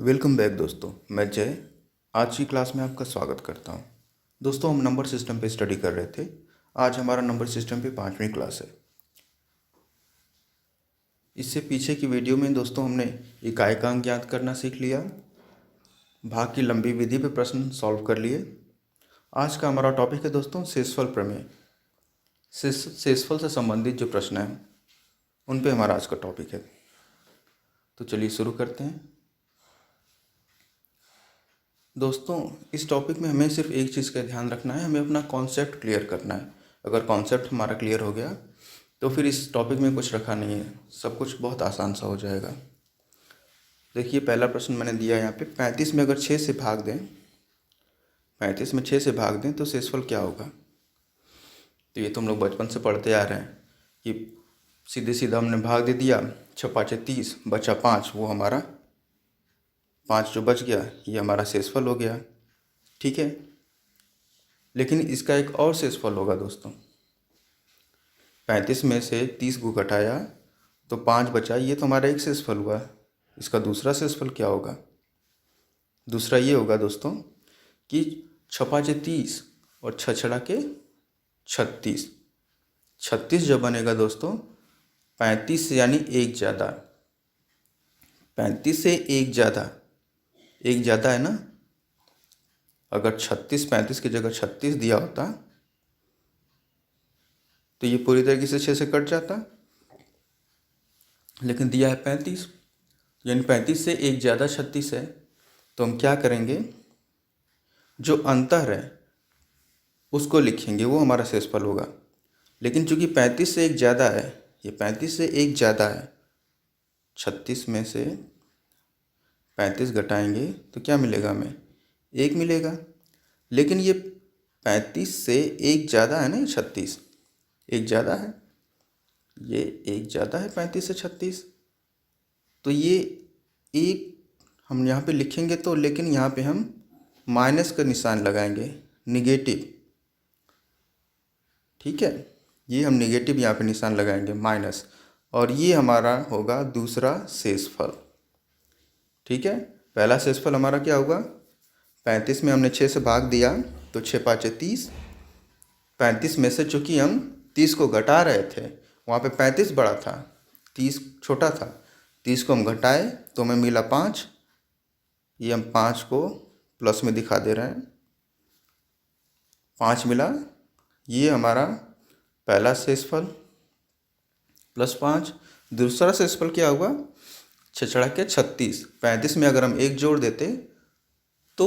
Welcome back दोस्तों। मैं जय आज की क्लास में आपका स्वागत करता हूं। दोस्तों, हम नंबर सिस्टम पे स्टडी कर रहे थे। आज हमारा नंबर सिस्टम पे 5वीं क्लास है। इससे पीछे की वीडियो में दोस्तों हमने इकाइकांक ज्ञात करना सीख लिया, भाग की लंबी विधि पे प्रश्न सॉल्व कर लिए। आज का हमारा टॉपिक है दोस्तों शेषफल प्रमेय। शेषफल से संबंधित जो प्रश्न हैं उन पे हमारा आज का टॉपिक है। तो चलिए शुरू करते हैं। दोस्तों, इस टॉपिक में हमें सिर्फ एक चीज़ का ध्यान रखना है, हमें अपना कॉन्सेप्ट क्लियर करना है। अगर कॉन्सेप्ट हमारा क्लियर हो गया तो फिर इस टॉपिक में कुछ रखा नहीं है, सब कुछ बहुत आसान सा हो जाएगा। देखिए, पहला प्रश्न मैंने दिया यहाँ पे, 35 में अगर 6 से भाग दें, 35 में 6 से भाग दें तो शेषफल क्या होगा। तो ये तो हम लोग बचपन से पढ़ते आ रहे हैं कि सीधे सीधा हमने भाग दे दिया, 6 5 30 बचा 5, वो हमारा 5 जो बच गया ये हमारा शेषफल हो गया। ठीक है, लेकिन इसका एक और शेषफल होगा दोस्तों। 35 में से 30 को घटाया तो 5 बचा, ये तो हमारा एक शेषफल हुआ। इसका दूसरा शेषफल क्या होगा? दूसरा ये होगा दोस्तों कि 6 5 30 और 6 छड़ा के 36, 36 जो बनेगा दोस्तों 35 से, यानी एक ज़्यादा, 35 से एक ज़्यादा, एक ज़्यादा है ना। अगर 36 35 की जगह 36 दिया होता तो ये पूरी तरीके से 6 से कट जाता, लेकिन दिया है 35, यानी 35 से एक ज़्यादा 36 है। तो हम क्या करेंगे, जो अंतर है उसको लिखेंगे, वो हमारा शेषफल होगा। लेकिन चूंकि 35 से एक ज़्यादा है, ये 35 से एक ज़्यादा है, 36 में से 35 घटाएंगे तो क्या मिलेगा हमें? 1 मिलेगा। लेकिन ये 35 से एक ज़्यादा है ना, ये 36 एक ज़्यादा है, ये एक ज़्यादा है 35 से 36। तो ये एक हम यहाँ पे लिखेंगे तो, लेकिन यहाँ पे हम माइनस का निशान लगाएंगे, निगेटिव। ठीक है, ये हम निगेटिव यहाँ पे निशान लगाएंगे, माइनस, और ये हमारा होगा दूसरा शेषफल। ठीक है, पहला शेषफल हमारा क्या होगा? 35 में हमने 6 से भाग दिया तो 6 5 30, 35 में से चूँकि हम 30 को घटा रहे थे, वहाँ पे 35 बड़ा था, 30 छोटा था, 30 को हम घटाए तो हमें मिला 5। ये हम 5 को प्लस में दिखा दे रहे हैं, 5 मिला। ये हमारा पहला शेषफल प्लस 5। दूसरा शेषफल क्या हुआ? 6 छड़ा के 36, 35 में अगर हम 1 जोड़ देते तो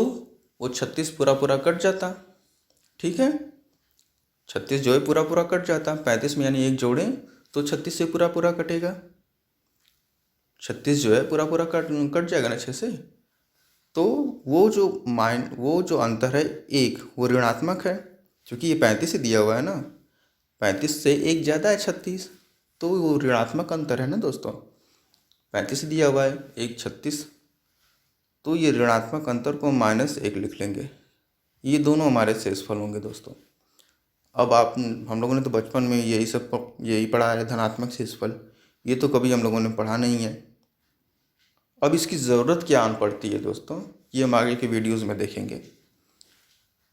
वो 36 पूरा पूरा कट जाता। ठीक है, 36 जो है पूरा पूरा कट जाता, 35 में यानी 1 जोड़ें तो 36 से पूरा पूरा कटेगा, 36 जो है पूरा पूरा कट जाएगा ना 6 से। तो वो जो अंतर है 1, वो ऋणात्मक है, क्योंकि ये 35 से दिया हुआ है ना, 35 से एक ज़्यादा है 36, तो वो ऋणात्मक अंतर है ना दोस्तों। 35 से दिया हुआ है, 1 36, तो ये ऋणात्मक अंतर को -1 लिख लेंगे। ये दोनों हमारे शेषफल होंगे दोस्तों। अब हम लोगों ने तो बचपन में यही पढ़ा है, धनात्मक शेषफल, ये तो कभी हम लोगों ने पढ़ा नहीं है। अब इसकी ज़रूरत क्या आन पड़ती है दोस्तों, ये हम आगे के वीडियोज़ में देखेंगे।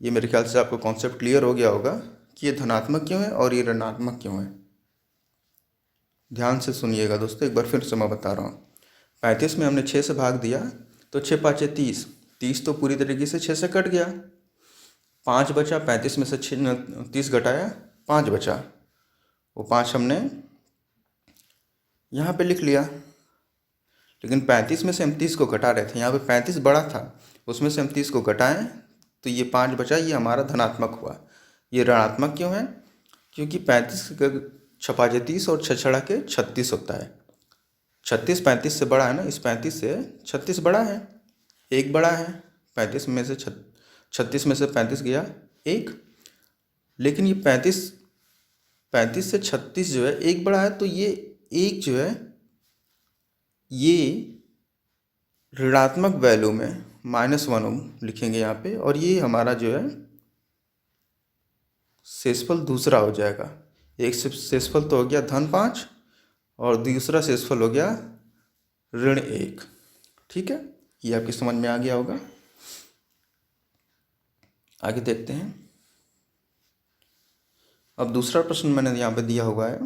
ये मेरे ख्याल से आपको कॉन्सेप्ट क्लियर हो गया होगा कि ये धनात्मक क्यों है और ये ऋणात्मक क्यों है। ध्यान से सुनिएगा दोस्तों, एक बार फिर से मैं बता रहा हूँ। 35 में हमने 6 से भाग दिया तो 6 5 30, 30 तो पूरी तरीके से 6 से कट गया, 5 बचा, 35 में से 30 घटाया, 5 बचा, वो 5 हमने यहाँ पे लिख लिया। लेकिन 35 में से हम 30 को घटा रहे थे, यहाँ पे 35 बड़ा था, उसमें से हम 30 को घटाएं तो ये 5 बचा, ये हमारा धनात्मक हुआ। ये ऋणात्मक क्यों है? क्योंकि 35 6 5 30 और 6 छड़ा के 36 होता है। 36 35 से बड़ा है ना, इस 35 से 36 बड़ा है, एक बड़ा है, 35 में से 36 में से 35 गया 1। लेकिन ये 35 से 36 जो है एक बड़ा है, तो ये एक जो है ये ऋणात्मक वैल्यू में -1 लिखेंगे यहाँ पे, और ये हमारा जो है शेषफल दूसरा हो जाएगा। एक शेषफल तो हो गया (5) और दूसरा शेषफल हो गया (1). ठीक है, ये आपकी समझ में आ गया होगा। आगे देखते हैं। अब दूसरा प्रश्न मैंने यहाँ पे दिया हुआ है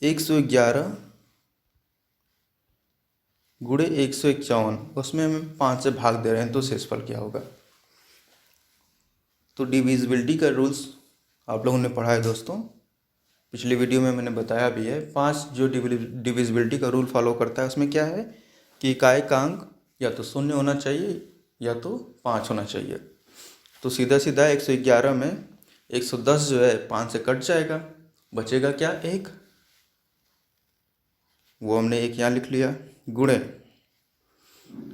111 गुणे 151, उसमें हमें 5 से भाग दे रहे हैं, तो शेषफल क्या होगा। तो डिविजिबिलिटी का रूल्स आप लोगों ने पढ़ा है दोस्तों, पिछले वीडियो में मैंने बताया भी है। 5 जो डिविजिबिलिटी का रूल फॉलो करता है उसमें क्या है कि इकाई का अंक या तो 0 होना चाहिए या तो 5 होना चाहिए। तो सीधा सीधा 111 में 110 जो है 5 से कट जाएगा, बचेगा क्या 1, वो हमने 1 यहाँ लिख लिया, गुणे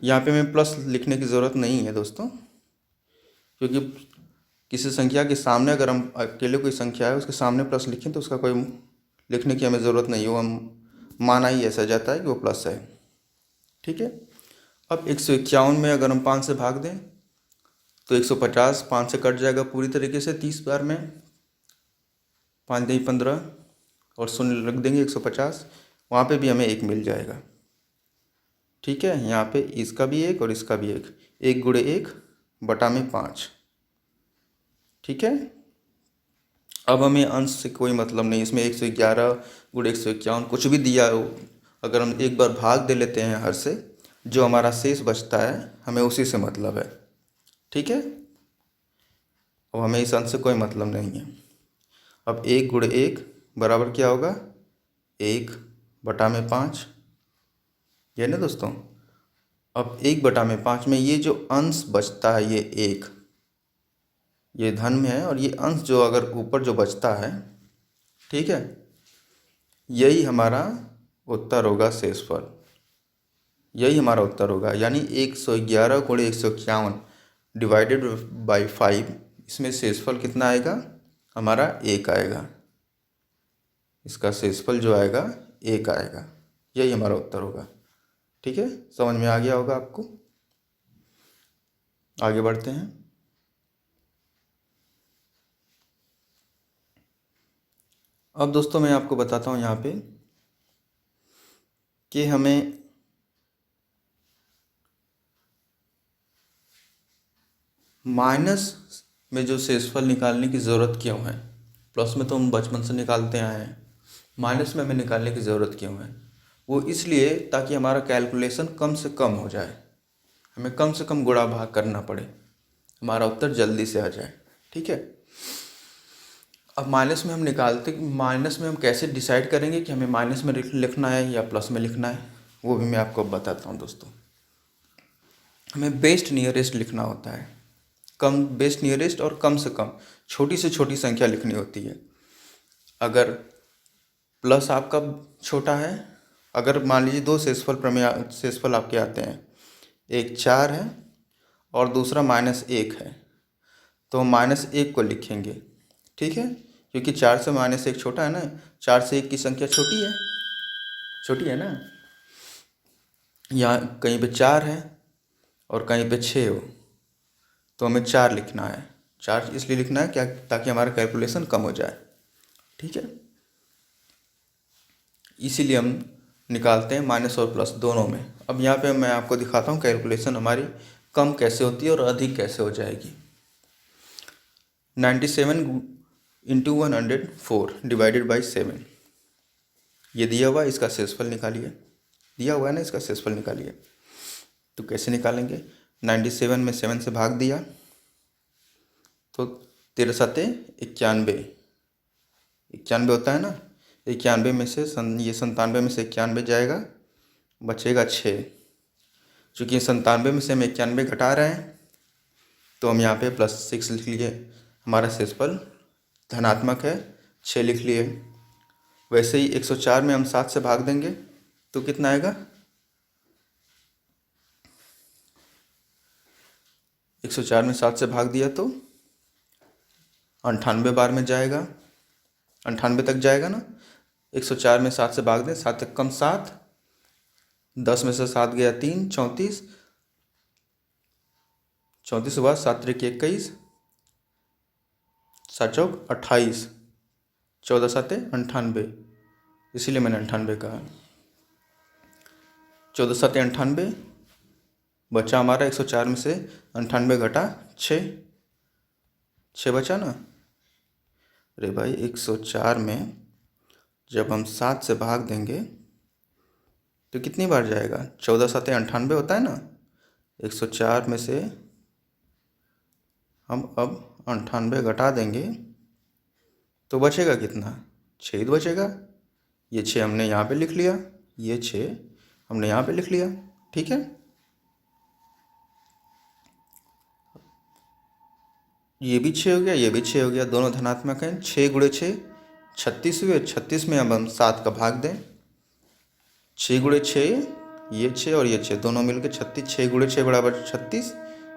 यहाँ पे हमें प्लस लिखने की ज़रूरत नहीं है दोस्तों, क्योंकि किसी संख्या के सामने अगर हम अकेले कोई संख्या है उसके सामने प्लस लिखें तो उसका कोई लिखने की हमें ज़रूरत नहीं है, वो हम माना ही ऐसा जाता है कि वो प्लस है। ठीक है। अब 151 में अगर हम 5 से भाग दें तो 150 5 से कट जाएगा पूरी तरीके से 30 बार में, 5 दूनी 15 और 0 रख देंगे 150, वहाँ पे भी हमें 1 मिल जाएगा। ठीक है। यहाँ पे इसका भी 1 और इसका भी 1, 1 गुणे 1 बटा में 5। ठीक है। अब हमें अंश से कोई मतलब नहीं, इसमें 111 गुणे 151 कुछ भी दिया हो, अगर हम एक बार भाग दे लेते हैं हर से, जो हमारा शेष बचता है हमें उसी से मतलब है। ठीक है। अब हमें इस अंश से कोई मतलब नहीं है। अब 1 गुणे 1 बराबर क्या होगा 1 बटा में 5, ये ना दोस्तों। अब 1 बटा में 5 में ये जो अंश बचता है ये 1, ये धन में है, और ये अंश जो अगर ऊपर जो बचता है, ठीक है, यही हमारा उत्तर होगा शेषफल, यही हमारा उत्तर होगा। यानी 111 गुणे 151 डिवाइडेड बाई 5, इसमें शेषफल कितना आएगा हमारा 1 आएगा, इसका शेषफल जो आएगा 1 आएगा, यही हमारा उत्तर होगा। ठीक है। समझ में आ गया होगा आपको। आगे बढ़ते हैं। अब दोस्तों मैं आपको बताता हूँ यहाँ पे कि हमें माइनस में जो शेषफल निकालने की ज़रूरत क्यों है। प्लस में तो हम बचपन से निकालते आए हैं, माइनस में हमें निकालने की ज़रूरत क्यों है। वो इसलिए ताकि हमारा कैलकुलेशन कम से कम हो जाए, हमें कम से कम गुणा भाग करना पड़े, हमारा उत्तर जल्दी से आ जाए। ठीक है। अब माइनस में हम निकालते, माइनस में हम कैसे डिसाइड करेंगे कि हमें माइनस में लिखना है या प्लस में लिखना है, वो भी मैं आपको बताता हूँ दोस्तों। हमें बेस्ट नियरेस्ट लिखना होता है, कम बेस्ट नियरेस्ट और कम से कम छोटी से छोटी संख्या लिखनी होती है। अगर प्लस आपका छोटा है, अगर मान लीजिए 2 शेषफल प्रमेय शेषफल आपके आते हैं, एक 4 है और दूसरा -1 है, तो हम -1 को लिखेंगे। ठीक है। क्योंकि 4 से -1 छोटा है ना, 4 से 1 की संख्या छोटी है ना। यहाँ कहीं पे 4 है और कहीं पे 6 हो, तो हमें 4 लिखना है। 4 इसलिए लिखना है क्या, ताकि हमारा कैलकुलेशन कम हो जाए। ठीक है। इसीलिए हम निकालते हैं माइनस और प्लस दोनों में। अब यहाँ पे मैं आपको दिखाता हूँ कैलकुलेशन हमारी कम कैसे होती है और अधिक कैसे हो जाएगी। 97 इंटू 104 डिवाइडेड बाई 7, ये दिया हुआ है, इसका शेषफल निकालिए। दिया हुआ है ना, इसका शेषफल निकालिए। तो कैसे निकालेंगे, 97 में 7 से भाग दिया तो 13 सते 91, 91 होता है ना। 91 में से ये 97 में से 91 जाएगा, बचेगा 6। चूँकि 97 में से हम 91 घटा रहे हैं तो हम यहाँ पे +6 लिख लिए, हमारा शेषफल धनात्मक है, 6 लिख लिए। वैसे ही 104 में हम 7 से भाग देंगे तो कितना आएगा, 104 में 7 से भाग दिया तो 98 बार में जाएगा, 98 तक जाएगा ना। 104 में 7 से भाग दें, 7 एक कम 7, 10 में से 7 गया 3, 34, 34 के बाद 7 त्रिक 21, 7 चौक 28, 14 सते 98, इसीलिए मैंने 98 कहा। 14 7 98, बचा हमारा 104 में से 98 घटा 6, 6 बचा ना। अरे भाई 104 में जब हम 7 से भाग देंगे तो कितनी बार जाएगा? 14 7 98 होता है ना। 104 में से हम अब 98 घटा देंगे तो बचेगा कितना? 6 बचेगा। ये 6 हमने यहाँ पे लिख लिया, ये 6 हमने यहाँ पे लिख लिया, ठीक है। ये भी 6 हो गया, ये भी 6 हो गया, दोनों धनात्मक हैं। 6 गुणे 6 36 हुए। 36 में अब हम 7 का भाग दें। 6 गुणे 6, ये 6 और ये 6 दोनों मिलकर 36, 6 गुणे 6 बराबर 36,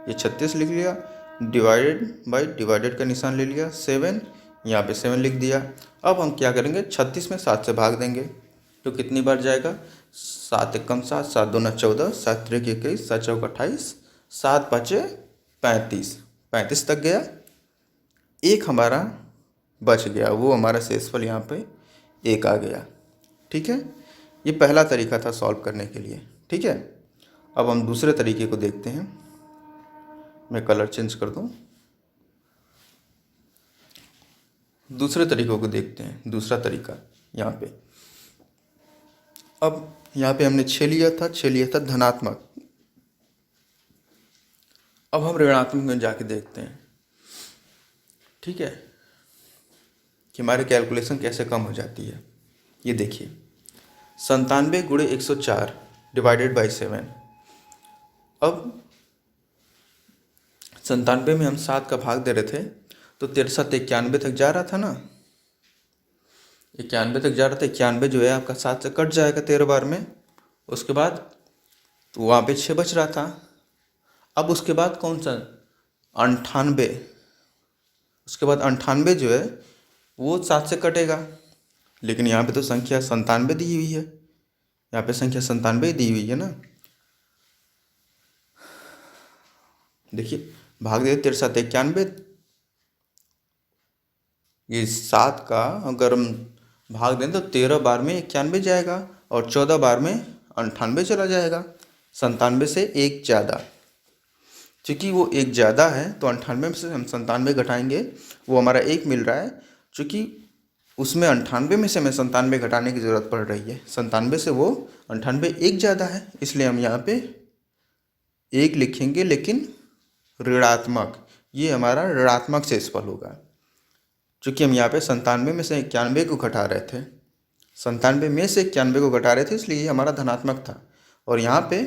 ये 36 लिख लिया। डिवाइडेड बाई, डिवाइडेड का निशान ले लिया। 7, यहाँ पे 7 लिख दिया। अब हम क्या करेंगे? 36 में 7 से भाग देंगे तो कितनी बार जाएगा? 7 एकम 7, 7 दूना 14, 7 त्रिक 21, 7 चौक 28, 7 पाँचे 35, 35 तक गया। एक हमारा बच गया, वो हमारा शेषफल यहाँ पे 1 आ गया, ठीक है। ये पहला तरीका था सॉल्व करने के लिए, ठीक है। अब हम दूसरे तरीके को देखते हैं। मैं कलर चेंज कर दूं। दूसरे तरीकों को देखते हैं। दूसरा तरीका यहाँ पे, अब यहाँ पे हमने 6 लिया था, 6 लिया था धनात्मक। अब हम ऋणात्मक में जाके देखते हैं, ठीक है, कि हमारी कैलकुलेशन कैसे कम हो जाती है। ये देखिए, 97 गुणे 104 डिवाइडेड बाई 7। अब 97 में हम 7 का भाग दे रहे थे तो 63 91 तक जा रहा था ना। 91 तक जा रहा था। 91 जो है आपका 7 से कट जाएगा 13 बार में। उसके बाद तो वहाँ पे 6 बच रहा था। अब उसके बाद कौन सा? 98। उसके बाद 98 जो है वो 7 से कटेगा, लेकिन यहाँ पे तो संख्या 97 दी हुई है। यहाँ पे संख्या 97 दी हुई है ना। देखिए, भाग दे 63 91, ये 7 का अगर हम भाग दें तो 13 बार में 91 जाएगा और 14 बार में 98 चला जाएगा। 97 से 1 ज़्यादा, चूँकि वो 1 ज़्यादा है तो 98 में से हम 97 घटाएंगे, वो हमारा 1 मिल रहा है। चूँकि उसमें 98 में से हमें 97 घटाने की ज़रूरत पड़ रही है। 97 से वो 98 1 ज़्यादा है, इसलिए हम यहाँ पे 1 लिखेंगे, लेकिन ऋणात्मक। ये हमारा ऋणात्मक शेषफल होगा। चूँकि हम यहाँ पे 97 में से 91 को घटा रहे थे, 97 में से 91 को घटा रहे थे, इसलिए ये हमारा धनात्मक था। और यहाँ पे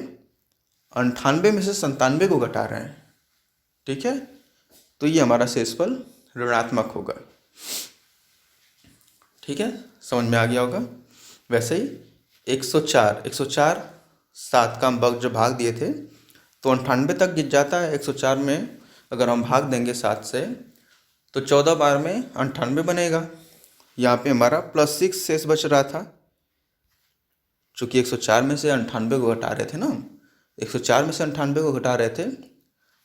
98 में से 97 को घटा रहे हैं, ठीक है, तो ये हमारा शेषफल ऋणात्मक होगा, ठीक है। समझ में आ गया होगा। वैसे ही 104 7 का हम जो भाग दिए थे तो 98 तक गिर जाता है। 104 में अगर हम भाग देंगे 7 से तो 14 बार में 98 बनेगा। यहाँ पे हमारा +6 शेष बच रहा था। चूँकि 104 में से 98 को घटा रहे थे ना, 104 में से 98 को घटा रहे थे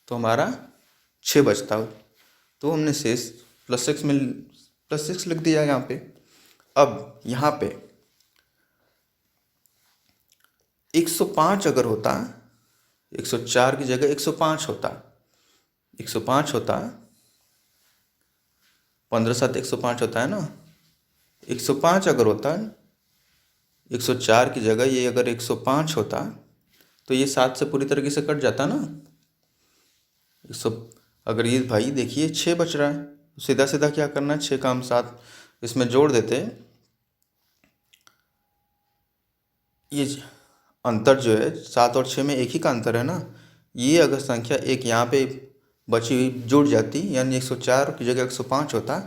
तो हमारा 6 बचता, तो हमने शेष +6 लिख दिया यहाँ पे। अब यहाँ पे 105 अगर होता, 104 की जगह 105 होता, 105 होता, 15 7 105 होता है ना। 105 अगर होता, 104 की जगह ये अगर 105 होता तो ये 7 से पूरी तरीके से कट जाता ना। 100 अगर ये भाई देखिए 6 बच रहा है, सीधा सीधा क्या करना है, 6 का हम 7 इसमें जोड़ देते। ये अंतर जो है 7 और 6 में एक ही का अंतर है ना। ये अगर संख्या एक यहाँ पे बची हुई जुड़ जाती, यानी 104 की जगह 105 होता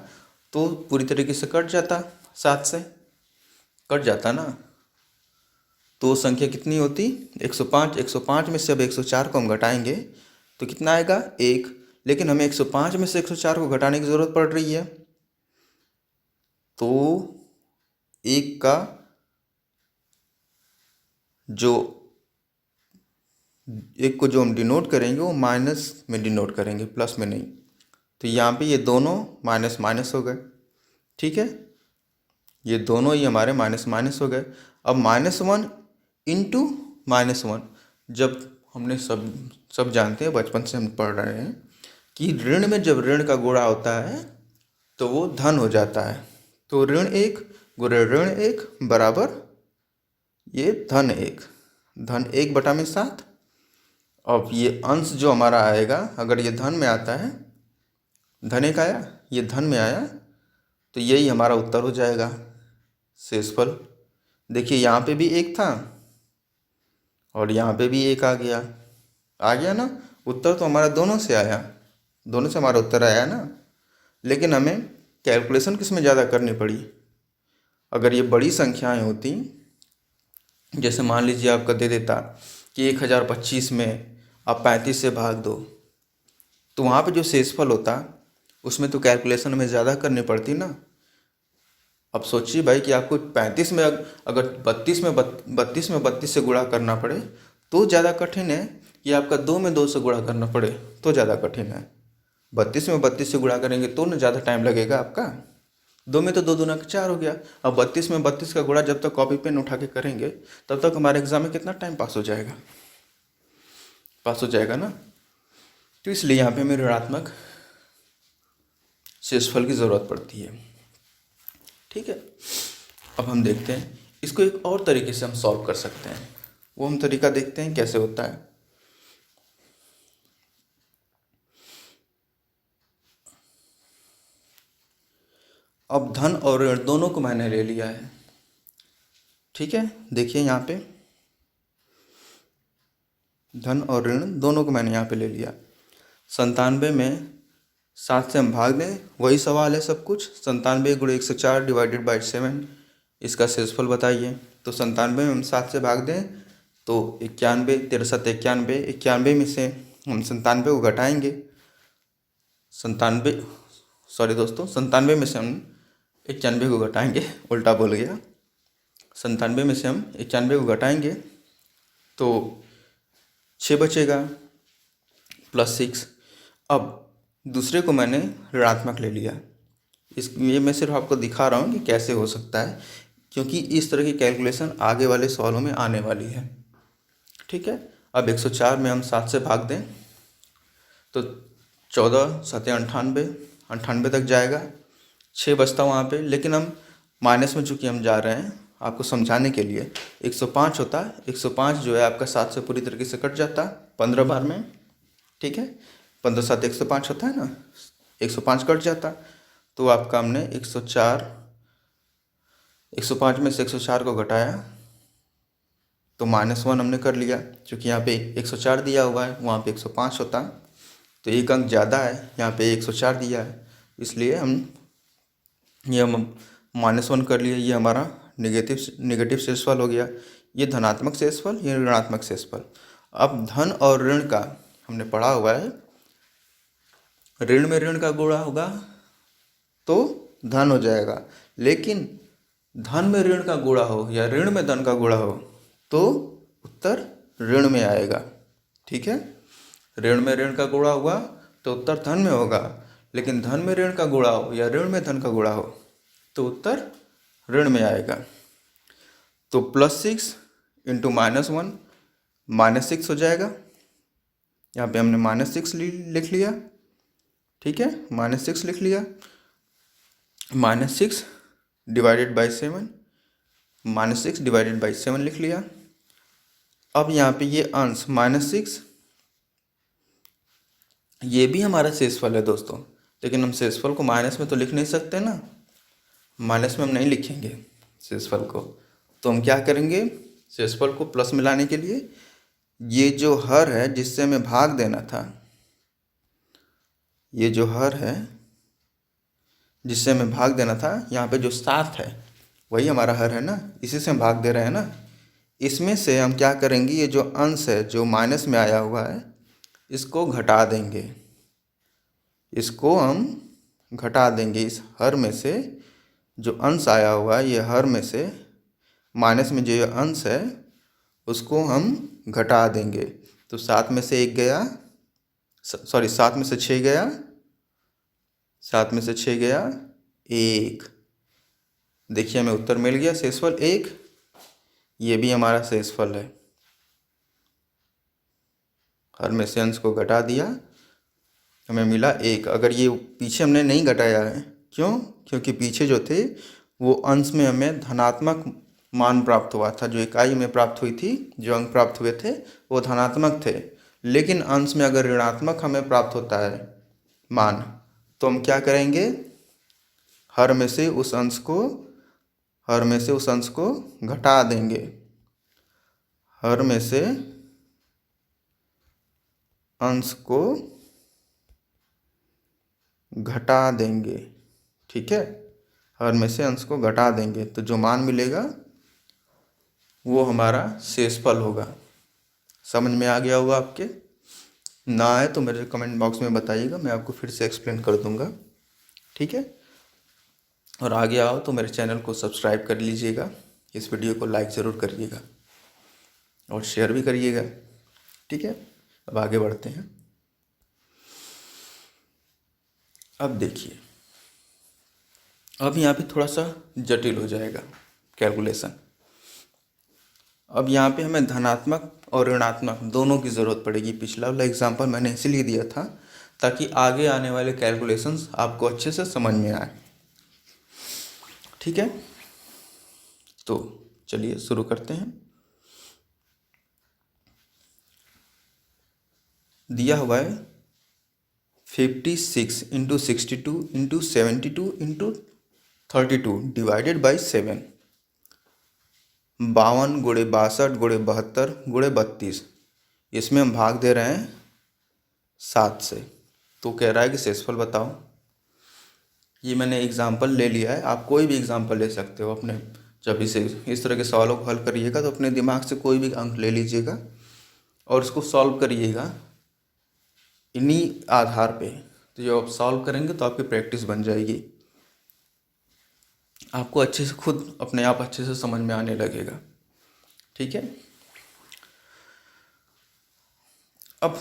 तो पूरी तरीके से कट जाता, 7 से कट जाता ना। तो संख्या कितनी होती? 105। 105 में से अब 104 को हम घटाएंगे तो कितना आएगा? 1। लेकिन हमें 105 में से 104 को घटाने की ज़रूरत पड़ रही है, तो 1 का जो 1 को जो हम डिनोट करेंगे वो माइनस में डिनोट करेंगे, प्लस में नहीं। तो यहाँ पे ये दोनों माइनस माइनस हो गए, ठीक है। ये दोनों ही हमारे माइनस माइनस हो गए। अब -1 इंटू -1। जब हमने सब जानते हैं, बचपन से हम पढ़ रहे हैं कि ऋण में जब ऋण का गुणा होता है तो वो धन हो जाता है। तो ऋण 1 गुणे ऋण 1 बराबर ये धन 1, धन 1/7। अब ये अंश जो हमारा आएगा, अगर ये धन में आता है, धन 1 आया, ये धन में आया, तो यही हमारा उत्तर हो जाएगा शेषफल। देखिए यहाँ पे भी 1 था और यहाँ पे भी 1 आ गया ना। उत्तर तो हमारा दोनों से आया, दोनों से हमारा उत्तर आया ना। लेकिन हमें कैलकुलेशन किस में ज़्यादा करनी पड़ी। अगर ये बड़ी संख्याएं होती, जैसे मान लीजिए आपका दे देता कि 1025 में आप 35 से भाग दो, तो वहाँ पे जो शेषफल होता उसमें तो कैलकुलेशन में ज़्यादा करनी पड़ती ना। अब सोचिए भाई कि आपको 35 में अगर 32 में 32 से गुणा करना पड़े तो ज़्यादा कठिन है, कि आपका 2 में 2 से गुणा करना पड़े तो ज़्यादा कठिन है। 32 में 32 से गुणा करेंगे तो ना ज़्यादा टाइम लगेगा आपका। 2 में तो 2 दूना 4 हो गया। अब 32 में 32 का गुणा जब तक कॉपी पेन उठा के करेंगे तब तक हमारे एग्जाम में कितना टाइम पास हो जाएगा ना। तो इसलिए यहाँ पे हमें ऋणात्मक शेषफल की ज़रूरत पड़ती है। ठीक है, अब हम देखते हैं इसको एक और तरीके से हम सॉल्व कर सकते हैं। वो हम तरीका देखते हैं कैसे होता है। अब धन और ऋण दोनों को मैंने ले लिया है। ठीक है, देखिए यहाँ पे धन और ऋण दोनों को मैंने यहाँ पे ले लिया। 97 में 7 से हम भाग दें, वही सवाल है सब कुछ। 97 गुणे 104 डिवाइडेड बाई 7, इसका शेषफल बताइए। तो 97 में हम 7 से भाग दें तो 91, 63 91, 91 में से हम 97 को घटाएंगे। 97 में से हम 91 को घटाएंगे, उल्टा बोल गया। 97 में से हम 91 को घटाएंगे तो 6 बचेगा प्लस 6। अब दूसरे को मैंने ऋणात्मक ले लिया। ये मैं सिर्फ आपको दिखा रहा हूँ कि कैसे हो सकता है, क्योंकि इस तरह की कैलकुलेशन आगे वाले सवालों में आने वाली है। ठीक है, अब 104 में हम 7 से भाग दें तो 14 7 98, 98 तक जाएगा। 6 बचता वहाँ पे, लेकिन हम माइनस में चूँकि हम जा रहे हैं, आपको समझाने के लिए 105 होता है। 105 जो है आपका 7 से पूरी तरीके से कट जाता 15 बार में। ठीक है, 15 7 105 होता है ना, 105 कट जाता। तो आपका हमने 105 में से 104 को घटाया तो -1 हमने कर लिया। क्योंकि यहाँ पे 104 दिया हुआ है, वहाँ पे 105 होता, तो एक अंक ज़्यादा है, यहाँ पे 104 दिया है, इसलिए हम -1 कर लिए। ये हमारा नेगेटिव शेषफल हो गया। ये धनात्मक शेषफल, ये ऋणात्मक शेषफल। अब धन और ऋण का हमने पढ़ा हुआ है, ऋण में ऋण का गुणा होगा तो धन हो जाएगा, लेकिन धन में ऋण का गुणा हो या ऋण में धन का गुणा हो तो उत्तर ऋण में आएगा। ठीक है, ऋण में ऋण का गुणा हुआ तो उत्तर धन में होगा, लेकिन धन में ऋण का गुणा हो या ऋण में धन का गुणा हो तो उत्तर ऋण में आएगा। तो +6 इंटू -1 -6 हो जाएगा। यहाँ पे हमने -6 लिख लिया। ठीक है, -6 लिख लिया। -6 डिवाइडेड बाई 7, -6 डिवाइडेड बाई 7 लिख लिया। अब यहाँ पे ये अंश -6, ये भी हमारा शेषफल है दोस्तों, लेकिन हम शेषफल को माइनस में तो लिख नहीं सकते ना, माइनस में हम नहीं लिखेंगे शेषफल को। तो हम क्या करेंगे, शेषफल को प्लस में लाने के लिए ये जो हर है जिससे हमें भाग देना था, ये जो हर है जिससे हमें भाग देना था, यहाँ पे जो 7 है वही हमारा हर है ना, इसी से हम भाग दे रहे हैं ना। इसमें से हम क्या करेंगे, ये जो अंश है जो माइनस में आया हुआ है इसको घटा देंगे, इसको हम घटा देंगे। इस हर में से जो अंश आया हुआ है, ये हर में से माइनस में जो अंश है उसको हम घटा देंगे। तो 7 में से 1 गया, 7 में से 6 गया, 7 में से 6 गया 1। देखिए हमें उत्तर मिल गया शेषफल 1। ये भी हमारा शेषफल है। हर में से अंश को घटा दिया, हमें मिला 1। अगर ये पीछे हमने नहीं घटाया है, क्यों? क्योंकि पीछे जो थे वो अंश में हमें धनात्मक मान प्राप्त हुआ था, जो इकाई में प्राप्त हुई थी, जो अंक प्राप्त हुए थे वो धनात्मक थे। लेकिन अंश में अगर ऋणात्मक हमें प्राप्त होता है मान, तो हम क्या करेंगे? हर में से उस अंश को घटा देंगे। हर में से अंश को घटा देंगे, ठीक है? हर में से अंश को घटा देंगे तो जो मान मिलेगा वो हमारा शेषफल होगा। समझ में आ गया होगा आपके? ना आए तो मेरे कमेंट बॉक्स में बताइएगा, मैं आपको फिर से एक्सप्लेन कर दूंगा, ठीक है? और आगे आओ तो मेरे चैनल को सब्सक्राइब कर लीजिएगा, इस वीडियो को लाइक ज़रूर करिएगा और शेयर भी करिएगा, ठीक है? अब आगे बढ़ते हैं। अब देखिए, अब यहाँ पे थोड़ा सा जटिल हो जाएगा कैलकुलेशन। अब यहाँ पे हमें धनात्मक और ऋणात्मक दोनों की ज़रूरत पड़ेगी। पिछला वाला एग्जाम्पल मैंने इसलिए दिया था ताकि आगे आने वाले कैलकुलेशंस आपको अच्छे से समझ में आए, ठीक है? तो चलिए शुरू करते हैं। दिया हुआ है 56 into 62 into 72 into 32 divided by 7। 52 गुणे 62 गुणे 72 गुणे 32, इसमें हम भाग दे रहे हैं 7 से। तो कह रहा है कि शेषफल बताओ। ये मैंने एग्जाम्पल ले लिया है, आप कोई भी एग्जाम्पल ले सकते हो अपने। जब इस तरह के सवालों को हल करिएगा तो अपने दिमाग से कोई भी अंक ले लीजिएगा और इसको सॉल्व करिएगा इन्हीं आधार पे। तो जब आप सॉल्व करेंगे तो आपकी प्रैक्टिस बन जाएगी, आपको अच्छे से खुद अपने आप अच्छे से समझ में आने लगेगा, ठीक है? अब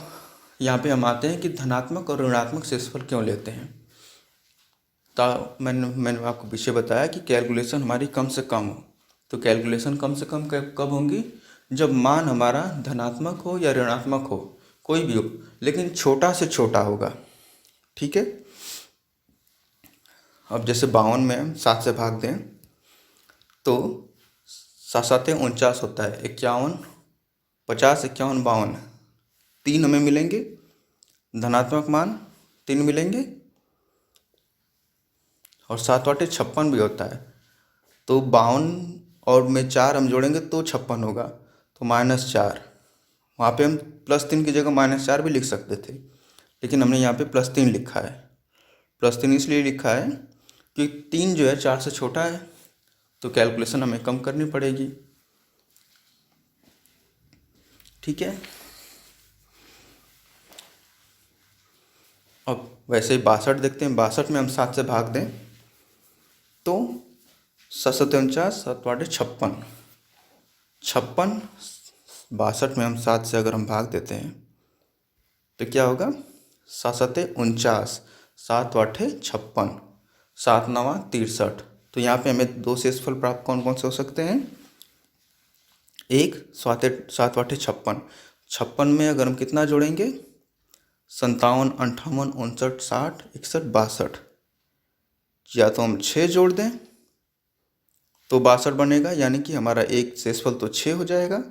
यहाँ पे हम आते हैं कि धनात्मक और ऋणात्मक शेषफल क्यों लेते हैं। तो मैंने आपको पीछे बताया कि कैलकुलेशन हमारी कम से कम हो। तो कैलकुलेशन कम से कम कब होंगी? जब मान हमारा धनात्मक हो या ऋणात्मक हो, कोई भी हो, लेकिन छोटा से छोटा होगा, ठीक है? अब जैसे 52 में हम 7 से भाग दें तो 7 7 49 होता है। 51 50 51 52, 3 हमें मिलेंगे धनात्मक मान, 3 मिलेंगे और 7 8 56 भी होता है। तो 52 और में 4 हम जोड़ेंगे तो 56 होगा, तो -4। वहाँ पे हम +3 की जगह -4 भी लिख सकते थे, लेकिन हमने यहाँ पे +3 लिखा है। +3 इसलिए लिखा है कि 3 जो है 4 से छोटा है, तो कैलकुलेशन हमें कम करनी पड़ेगी, ठीक है? अब वैसे ही 62 देखते हैं। 62 में हम 7 से भाग दें तो 7 7 49 7 8 56, 56। 62 में हम 7 से अगर हम भाग देते हैं तो क्या होगा? 7 7 49 7 8 56 7 9 63। तो यहाँ पे हमें 2 शेषफल प्राप्त कौन कौन से हो सकते हैं? एक 7 8 56, 56 में अगर हम कितना जोड़ेंगे? 57 58 59 60 61 62। या तो हम 6 जोड़ दें तो 62 बनेगा, यानी कि हमारा एक शेषफल तो 6 हो जाएगा।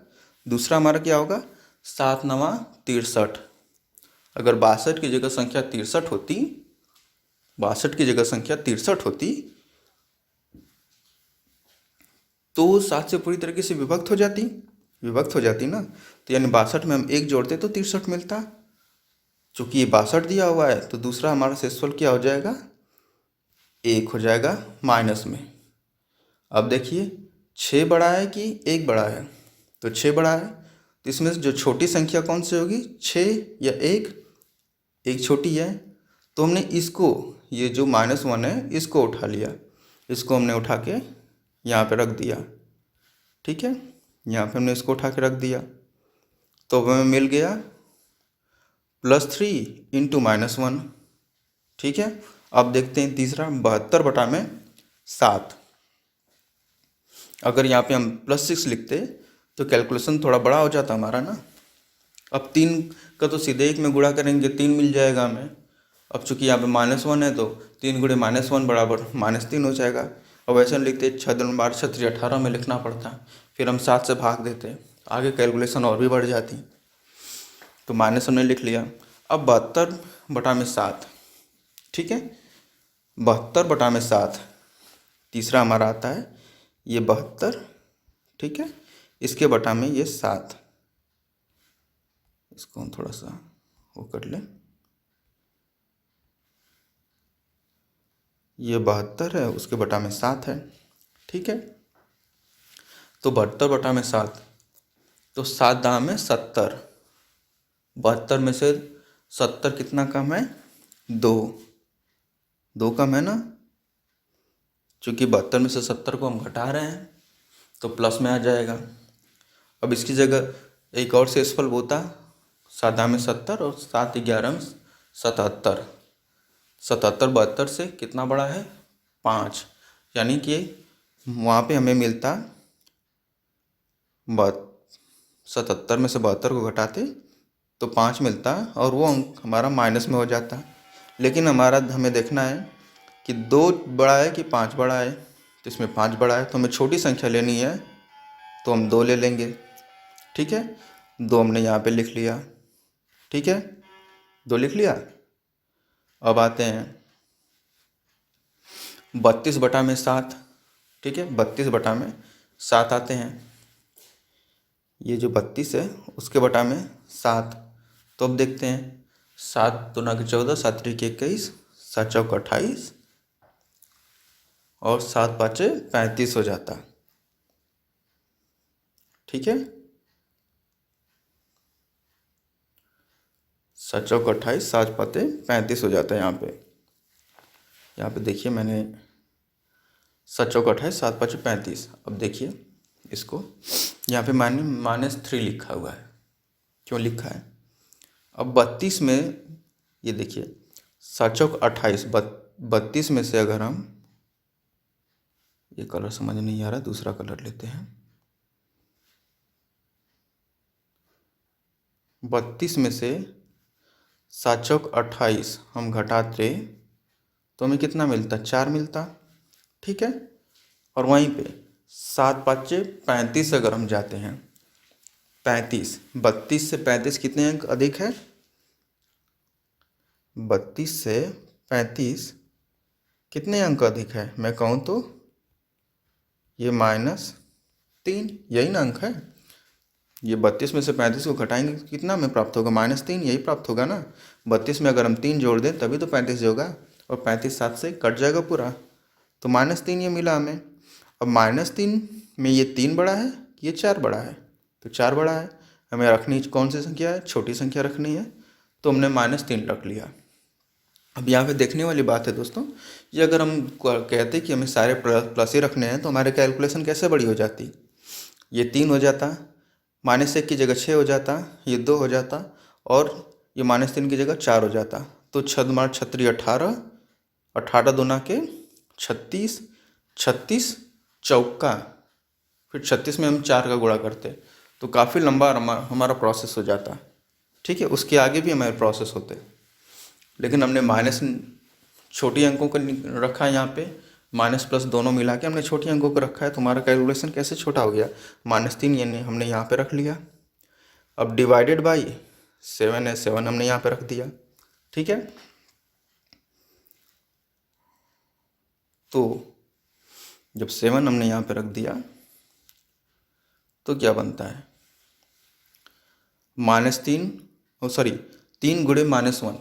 दूसरा हमारा क्या होगा? 7 9 63। अगर 62 की जगह संख्या 63 होती, 62 की जगह संख्या 63 होती तो 7 से पूरी तरीके से विभक्त हो जाती ना। तो यानी 62 में हम 1 जोड़ते तो 63 मिलता। चूँकि ये 62 दिया हुआ है तो दूसरा हमारा शेषफल क्या हो जाएगा? 1 हो जाएगा माइनस में। अब देखिए 6 बड़ा है कि 1 बड़ा है? तो 6 बड़ा है, तो इसमें जो छोटी संख्या कौन सी होगी? 6 या 1? 1 छोटी है, तो हमने इसको, ये जो -1 है इसको उठा लिया, इसको हमने उठा के यहाँ पे रख दिया, ठीक है? यहाँ पे हमने इसको उठा के रख दिया तो हमें मिल गया +3 इंटू -1, ठीक है? अब देखते हैं तीसरा 72 बटा में 7। अगर यहाँ पे हम +6 लिखते तो कैलकुलेशन थोड़ा बड़ा हो जाता हमारा ना, अब 3 का तो सीधे 1 में गुणा करेंगे 3 मिल जाएगा हमें। अब चूंकि यहाँ पे -1 है तो 3 गुणे -1 बराबर -3 हो जाएगा। अब ऐसे हम लिखते 6 दूनी 12 6 3 18 में लिखना पड़ता, फिर हम 7 से भाग देते, आगे कैलकुलेशन और भी बढ़ जाती। तो -1 में लिख लिया। अब 72/7, ठीक है, 72/7 तीसरा हमारा आता है ये 72, ठीक है, इसके बटा में ये 7, इसको हम थोड़ा सा वो कर लें, ये 72 है, उसके बटा में 7 है, ठीक है। तो 72/7, तो 7 दाम में 70, 72 में से 70 कितना कम है, 2 कम है ना। चूँकि 72 में से 70 को हम घटा रहे हैं तो प्लस में आ जाएगा। अब इसकी जगह एक और शेषफल होता, 7 दाम में 70 और 7 11 में 77, 77 72 से कितना बड़ा है, 5, यानी कि वहाँ पे हमें मिलता 77 में से 72 को घटाते तो 5 मिलता और वो अंक हमारा माइनस में हो जाता। लेकिन हमें देखना है कि 2 बड़ा है कि 5 बड़ा है, तो इसमें 5 बड़ा है, तो हमें छोटी संख्या लेनी है तो हम 2 ले लेंगे, ठीक है। 2 हमने यहाँ पे लिख लिया, ठीक है, 2 लिख लिया। अब आते हैं 32/7, ठीक है, 32/7 आते हैं, ये जो 32 है उसके बटा में 7। तो अब देखते हैं 7 दूना के 14, 7 त्रिक 21, 7 चौक 28 और 7 पाँचे 35 हो जाता, ठीक है। 7 चौक 28, 7 पाते 35 हो जाता है। यहाँ पे देखिए मैंने 7 चौक 28, 7 पाँच 35। अब देखिए इसको यहाँ पे -3 लिखा हुआ है, क्यों लिखा है। अब 32 में ये देखिए 7 चौक 28, 32 में से अगर हम, ये कलर समझ नहीं आ रहा, दूसरा कलर लेते हैं, 32 में से 7 चौक 28 हम घटाते तो हमें कितना मिलता, 4 मिलता, ठीक है। और वहीं पे 7 पाँचे 35 अगर हम जाते हैं, 35, 32 से 35 कितने अंक अधिक है, 32 से 35 कितने अंक अधिक है, मैं कहूँ तो ये -3, यही ना अंक है। ये 32 में से 35 को घटाएंगे तो कितना हमें प्राप्त होगा, -3, यही प्राप्त होगा ना। 32 में अगर हम 3 जोड़ दें तभी तो 35 होगा, और 35 7 से कट जाएगा पूरा, तो -3 ये मिला हमें। अब -3 में ये 3 बड़ा है, ये 4 बड़ा है, तो 4 बड़ा है, हमें रखनी कौन सी संख्या है, छोटी संख्या रखनी है, तो हमने -3 रख लिया। अब यहाँ पे देखने वाली बात है दोस्तों, ये अगर हम कहते कि हमें सारे प्लस ही रखने हैं तो हमारे कैलकुलेशन कैसे बड़ी हो जाती, ये 3 हो जाता, -1 की जगह 6 हो जाता, ये 2 हो जाता, और ये -3 की जगह 4 हो जाता। तो 6 मार 36 18, 18 दूना के 36, 36 चौका, फिर 36 में हम 4 का गुणा करते तो काफ़ी लंबा हमारा प्रोसेस हो जाता, ठीक है। उसके आगे भी हमारे प्रोसेस होते, लेकिन हमने माइनस छोटी अंकों को रखा है यहाँ पे, माइनस प्लस दोनों मिला के हमने छोटी अंकों को रखा है, तो हमारा कैलकुलेशन कैसे छोटा हो गया, -3 यानी हमने यहाँ पे रख लिया। अब डिवाइडेड बाई 7 है, 7 हमने यहाँ पे रख दिया, ठीक है। तो जब 7 हमने यहाँ पे रख दिया तो क्या बनता है, -3 3 गुणे -1,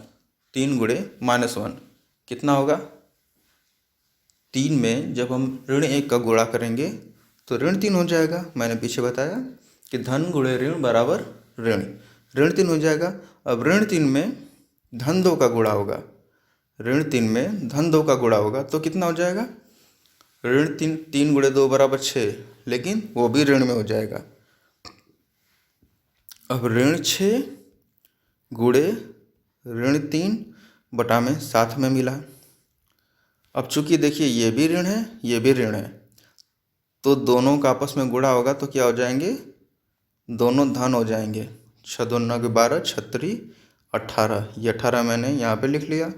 3 गुणे -1 कितना होगा, 3 में जब हम ऋण 1 का गुणा करेंगे तो ऋण 3 हो जाएगा। मैंने पीछे बताया कि धन गुणे ऋण बराबर ऋण 3 हो जाएगा। अब ऋण 3 में धन 2 का गुणा होगा, ऋण 3 में धन 2 का गुणा होगा तो कितना हो जाएगा, ऋण 3, 3 गुणे 2 बराबर 6, लेकिन वो भी ऋण में हो जाएगा। अब ऋण 6 गुणे ऋण 3 बटा में 7 में मिला। अब चूंकि देखिए ये भी ऋण है, ये भी ऋण है, तो दोनों का आपस में गुणा होगा तो क्या हो जाएंगे, दोनों धन हो जाएंगे, छः दो नौ के 12, 36, 18, ये 18 मैंने यहाँ पे लिख लिया,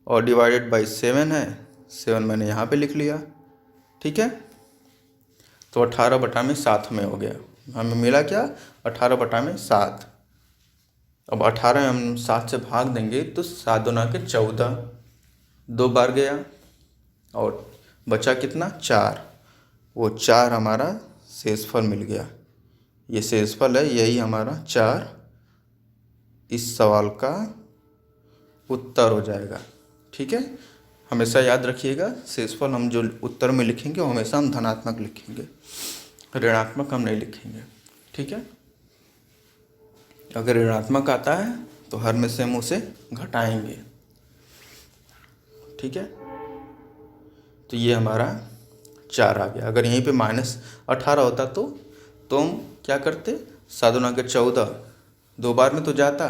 और डिवाइडेड बाई 7 है, 7 मैंने यहाँ पे लिख लिया। ठीक है, तो 18/7 में हो गया। हमें मिला क्या? 18/7। अब 18 हम 7 से भाग देंगे तो 7 दूना के 14, 2 बार गया, और बचा कितना? 4। वो 4 हमारा शेषफल मिल गया। ये शेषफल है, यही हमारा 4 इस सवाल का उत्तर हो जाएगा। ठीक है, हमेशा याद रखिएगा, शेषफल हम जो उत्तर में लिखेंगे वो हमेशा हम धनात्मक लिखेंगे, ऋणात्मक हम नहीं लिखेंगे। ठीक है, अगर ऋणात्मक आता है तो हर में से हम उसे घटाएंगे। ठीक है, तो ये हमारा 4 आ गया। अगर यहीं पे -18 होता तो हम क्या करते? 7 दूना के 14, 2 बार में तो जाता,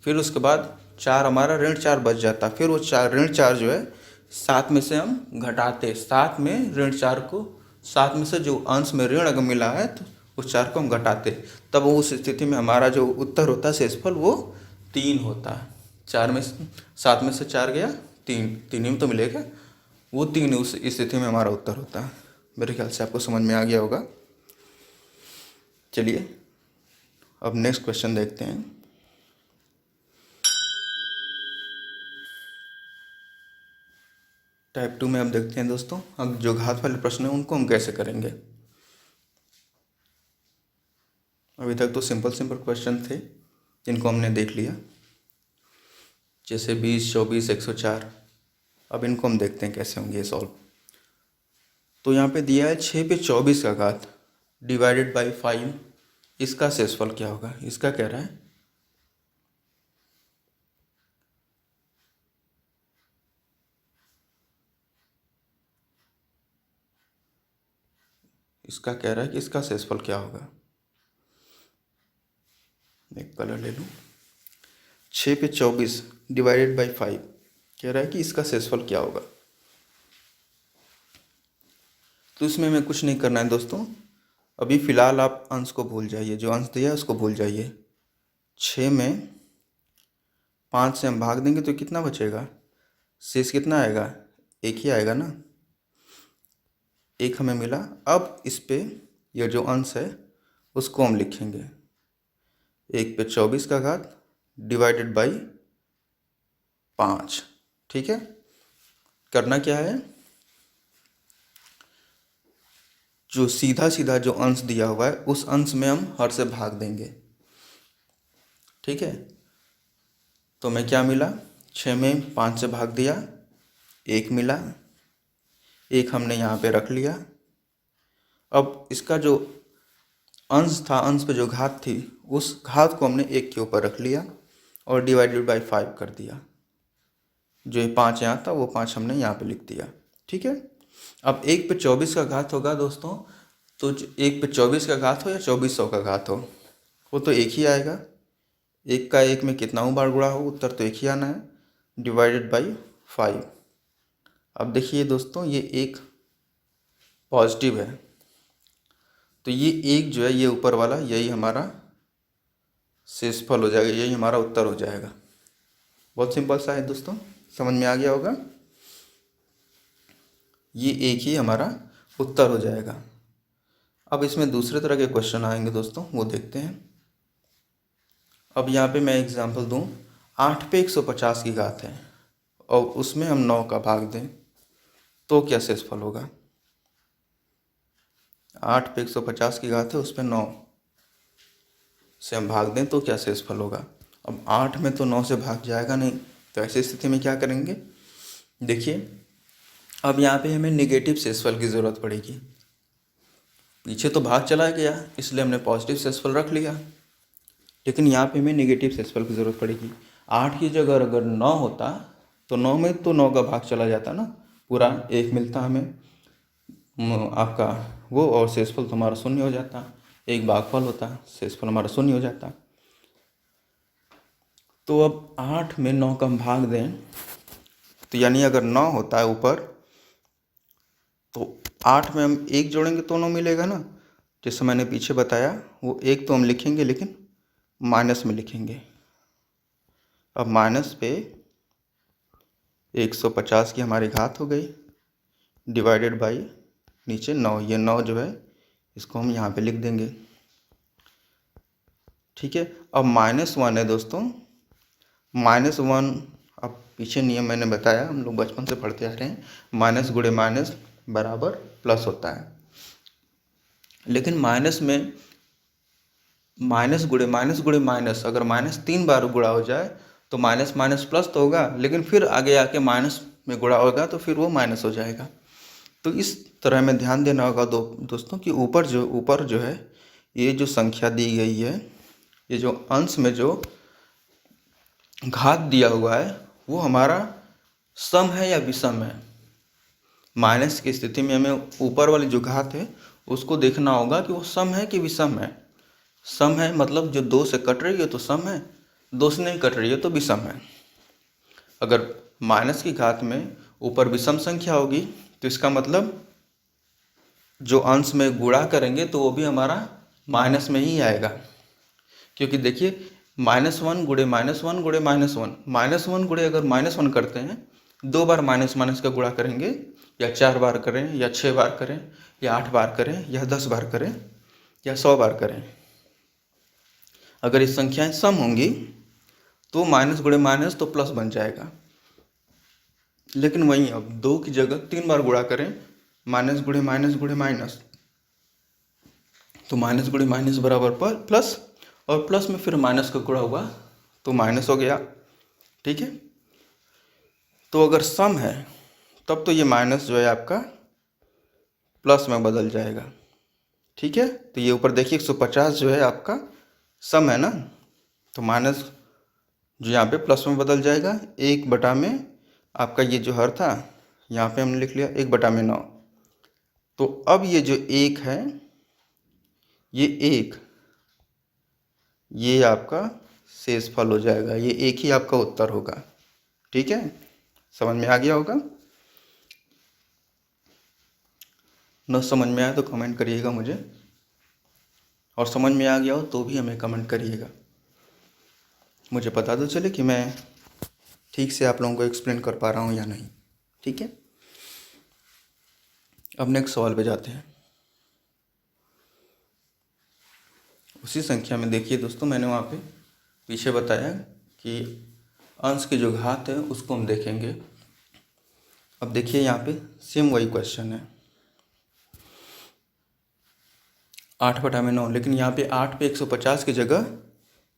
फिर उसके बाद 4 हमारा -4 बच जाता, फिर वो 4 -4 जो है 7 में से हम घटाते, 7 में -4 को, 7 में से जो अंश में ऋण अगर मिला है तो उस 4 को हम घटाते, तब उस स्थिति में हमारा जो उत्तर होता है शेषफल वो 3 होता है। 7 में से 4 गया 3, 3 ही में तो मिलेगा, वो 3 उस स्थिति में हमारा उत्तर होता है। मेरे ख्याल से आपको समझ में आ गया होगा। चलिए अब नेक्स्ट क्वेश्चन देखते हैं। टाइप 2 में अब देखते हैं दोस्तों, अब जो घात वाले प्रश्न हैं उनको हम कैसे करेंगे। अभी तक तो सिंपल क्वेश्चन थे जिनको हमने देख लिया, जैसे 20, 24, 104। अब इनको हम देखते हैं कैसे होंगे ये सॉल्व। तो यहाँ पे दिया है 6 पे 24 का घात डिवाइडेड बाई 5, इसका शेषफल क्या होगा? इसका कह रहा है कि इसका शेषफल क्या होगा। एक कलर ले लूँ। 6 पे 24 डिवाइडेड बाई 5 कह रहा है कि इसका शेषफल क्या होगा। तो इसमें हमें कुछ नहीं करना है दोस्तों, अभी फ़िलहाल आप अंश को भूल जाइए, जो अंश दिया है उसको भूल जाइए। 6 में 5 से हम भाग देंगे तो कितना बचेगा? शेष कितना आएगा? 1 ही आएगा ना, 1 हमें मिला। अब इस पे यह जो अंश है उसको हम लिखेंगे 1 पे 24 का घात डिवाइडेड बाई 5। ठीक है, करना क्या है, जो सीधा जो अंश दिया हुआ है उस अंश में हम हर से भाग देंगे। ठीक है, तो मैं क्या मिला? 6 में 5 से भाग दिया, 1 मिला, 1 हमने यहाँ पे रख लिया। अब इसका जो अंश था, अंश पे जो घात थी, उस घात को हमने 1 के ऊपर रख लिया और डिवाइडेड बाई 5 कर दिया। जो ये 5 यहाँ था वो 5 हमने यहाँ पे लिख दिया। ठीक है, अब 1 पे 24 का घात होगा दोस्तों, तो 1 पे 24 का घात हो या 2400 का घात हो, वो तो 1 ही आएगा। 1 का 1 में कितना बार गुणा हो, उत्तर तो 1 ही आना है, डिवाइडेड बाई 5। अब देखिए दोस्तों, ये 1 पॉजिटिव है, तो ये 1 जो है ये ऊपर वाला, यही हमारा शेषफल हो जाएगा, यही हमारा उत्तर हो जाएगा। बहुत सिंपल सा है दोस्तों, समझ में आ गया होगा। ये 1 ही हमारा उत्तर हो जाएगा। अब इसमें दूसरे तरह के क्वेश्चन आएंगे दोस्तों, वो देखते हैं। अब यहाँ पे मैं एग्जांपल दूँ, 8 पे 150 की घात है और उसमें हम 9 का भाग दें तो क्या शेषफल होगा। 8 पे 150 की घात है, उस पर 9 से हम भाग दें तो क्या शेषफल होगा। अब 8 में तो 9 से भाग जाएगा नहीं, तो ऐसी स्थिति में क्या करेंगे, देखिए अब यहाँ पे हमें नेगेटिव शेषफल की ज़रूरत पड़ेगी। पीछे तो भाग चला गया इसलिए हमने पॉजिटिव शेषफल रख लिया, लेकिन यहाँ पे हमें नेगेटिव शेषफल की ज़रूरत पड़ेगी। 8 की जगह अगर 9 होता तो 9 में तो 9 का भाग चला जाता ना, पूरा 1 मिलता हमें आपका वो, और शेषफल तो हमारा 0 हो जाता, एक भागफल होता, शेषफल हमारा 0 हो जाता। तो अब 8 में 9 का हम भाग दें तो यानी अगर 9 होता है ऊपर तो 8 में हम 1 जोड़ेंगे तो 9 मिलेगा ना, जैसे मैंने पीछे बताया, वो 1 तो हम लिखेंगे लेकिन माइनस में लिखेंगे। अब माइनस पे 150 की हमारी घात हो गई डिवाइडेड बाई नीचे 9, ये 9 जो है इसको हम यहाँ पे लिख देंगे। ठीक है, अब -1 है दोस्तों, -1, अब पीछे नियम मैंने बताया, हम लोग बचपन से पढ़ते आ रहे हैं, माइनस गुणे माइनस बराबर प्लस होता है। लेकिन माइनस में माइनस गुणे माइनस अगर माइनस 3 बार गुणा हो जाए तो माइनस माइनस प्लस तो होगा, लेकिन फिर आगे आके माइनस में गुणा होगा तो फिर वो माइनस हो जाएगा। तो इस तरह में ध्यान देना होगा दोस्तों कि ऊपर जो है ये जो संख्या दी गई है, ये जो अंश में जो घात दिया हुआ है वो हमारा सम है या विषम है। माइनस की स्थिति में हमें ऊपर वाली जो घात है उसको देखना होगा कि वो सम है कि विषम है। सम है मतलब जो 2 से कट रही है तो सम है, 2 से नहीं कट रही है तो विषम है। अगर माइनस की घात में ऊपर विषम संख्या होगी तो इसका मतलब जो अंश में गुणा करेंगे तो वो भी हमारा माइनस में ही आएगा। क्योंकि देखिए -1 गुणे -1 गुणे -1 गुणे अगर -1 करते हैं 2 बार माइनस माइनस का गुणा करेंगे, या 4 बार करें या 6 बार करें या 8 बार करें या 10 बार करें या 100 बार करें, अगर ये संख्याएं सम होंगी तो माइनस गुणे माइनस तो प्लस बन जाएगा। लेकिन वहीं अब 2 की जगह 3 बार गुणा करें माइनस गुणे माइनस तो माइनस गुणे माइनस बराबर प्लस, और प्लस में फिर माइनस का गुणा हुआ तो माइनस हो गया। ठीक है, तो अगर सम है तब तो ये माइनस जो है आपका प्लस में बदल जाएगा। ठीक है, तो ये ऊपर देखिए 150 जो है आपका सम है ना, तो माइनस जो यहाँ पे प्लस में बदल जाएगा। 1 में आपका ये जो हर था यहाँ पे हमने लिख लिया 1/9। तो अब ये जो 1 है ये 1 ये आपका शेषफल हो जाएगा, ये 1 ही आपका उत्तर होगा। ठीक है, समझ में आ गया होगा। न समझ में आया तो कमेंट करिएगा मुझे, और समझ में आ गया हो तो भी हमें कमेंट करिएगा, मुझे पता तो चले कि मैं ठीक से आप लोगों को एक्सप्लेन कर पा रहा हूँ या नहीं। ठीक है, अब नेक्स्ट सवाल पे जाते हैं। उसी संख्या में देखिए दोस्तों, मैंने वहाँ पे पीछे बताया कि अंश की जो घात है उसको हम देखेंगे। अब देखिए यहाँ पे सेम वही क्वेश्चन है 8/9, लेकिन यहाँ पे 8 पे 150 की जगह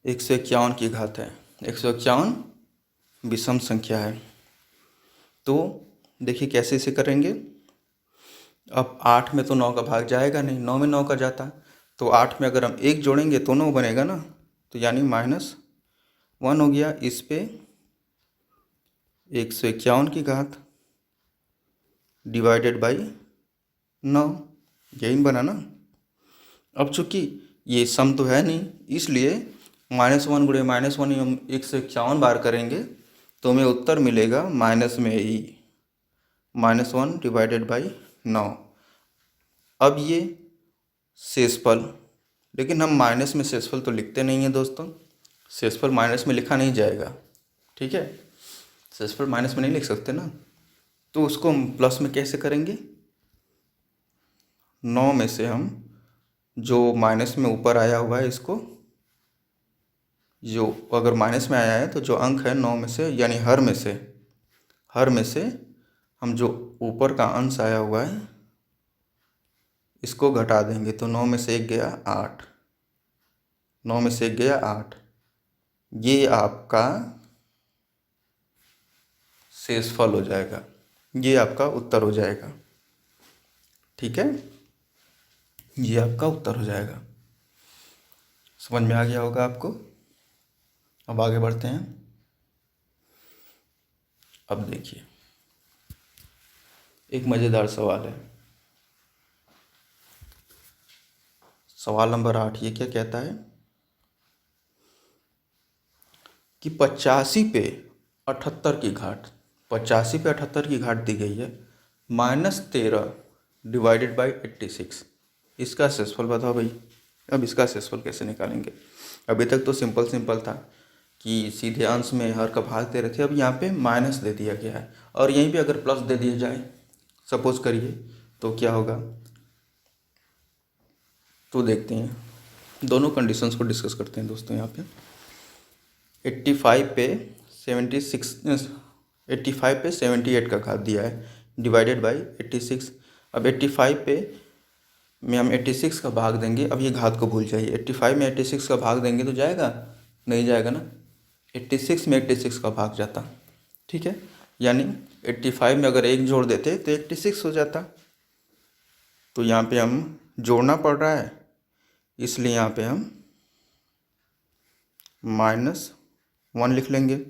151 की घात है। 151 विषम संख्या है। तो देखिए कैसे इसे करेंगे। अब 8 में तो 9 का भाग जाएगा नहीं, 9 में 9 का जाता, तो 8 में अगर हम 1 जोड़ेंगे तो 9 बनेगा ना, तो यानी -1 हो गया। इस पे 151 की घात डिवाइडेड बाई 9, यही बना ना। अब चूंकि ये सम तो है नहीं, इसलिए -1 गुणे -1 ही हम 151 बार करेंगे तो हमें उत्तर मिलेगा माइनस में ही -1 डिवाइडेड बाई 9। अब ये शेषफल, लेकिन हम माइनस में शेषफल तो लिखते नहीं हैं दोस्तों, शेषफल माइनस में लिखा नहीं जाएगा। ठीक है, शेषफल माइनस में नहीं लिख सकते ना, तो उसको हम प्लस में कैसे करेंगे। 9 में से हम जो माइनस में ऊपर आया हुआ है इसको, जो अगर माइनस में आया है तो जो अंक है 9 में से यानी हर में से हम जो ऊपर का अंश आया हुआ है इसको घटा देंगे, तो 9 में से 1 गया 8, 9 में से 1 गया 8, ये आपका शेषफल हो जाएगा, ये आपका उत्तर हो जाएगा। ठीक है, ये आपका उत्तर हो जाएगा। समझ में आ गया होगा आपको। अब आगे बढ़ते हैं। अब देखिए एक मज़ेदार सवाल है, सवाल नंबर 8। ये क्या कहता है कि 85 पे 78 की घात, 85 पे 78 की घात दी गई है -13 डिवाइडेड बाई 86। इसका शेषफल बताओ भाई। अब इसका शेषफल कैसे निकालेंगे। अभी तक तो सिंपल सिंपल था कि सीधे अंश में हर का भाग दे रहे थे, अब यहाँ पे माइनस दे दिया गया है और यहीं पे अगर प्लस दे दिया जाए सपोज करिए तो क्या होगा, तो देखते हैं, दोनों कंडीशंस को डिस्कस करते हैं दोस्तों। यहाँ पे 85 पे 76, 85 पे 78 का घात दिया है डिवाइडेड बाई 86। अब 85 पे में हम 86 का भाग देंगे, अब ये घात को भूल जाइए, 85 में 86 का भाग देंगे तो जाएगा, नहीं जाएगा ना, 86 में 86 का भाग जाता, ठीक है, यानी 85 में अगर एक जोड़ देते तो 86 हो जाता। तो यहाँ पे हम जोड़ना पड़ रहा है, इसलिए यहाँ पे हम -1 लिख लेंगे।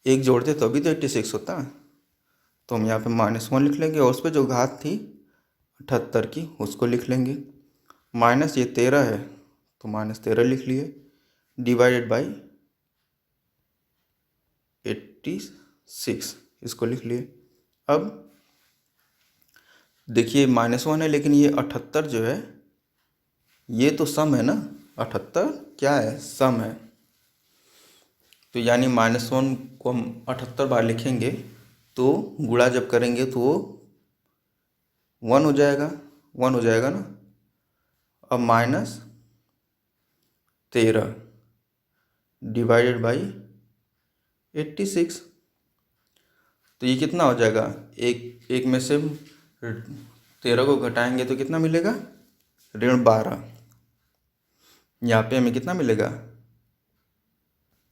एक जोड़ते तो अभी तो 86 होता, तो हम यहाँ पे -1 लिख लेंगे और उस पर जो घात थी 78 की उसको लिख लेंगे। माइनस ये 13 है तो -13 लिख लिए डिवाइडेड बाई 86 इसको लिख लिए। अब देखिए -1 है लेकिन ये 78 जो है ये तो सम है ना, 78 क्या है, सम है, तो यानी -1 को हम 78 बार लिखेंगे तो गुणा जब करेंगे तो वो 1 हो जाएगा, 1 हो जाएगा ना। अब -13 डिवाइडेड बाई 86, तो ये कितना हो जाएगा, एक में से 13 को घटाएंगे तो कितना मिलेगा, -12। यहाँ पे हमें कितना मिलेगा,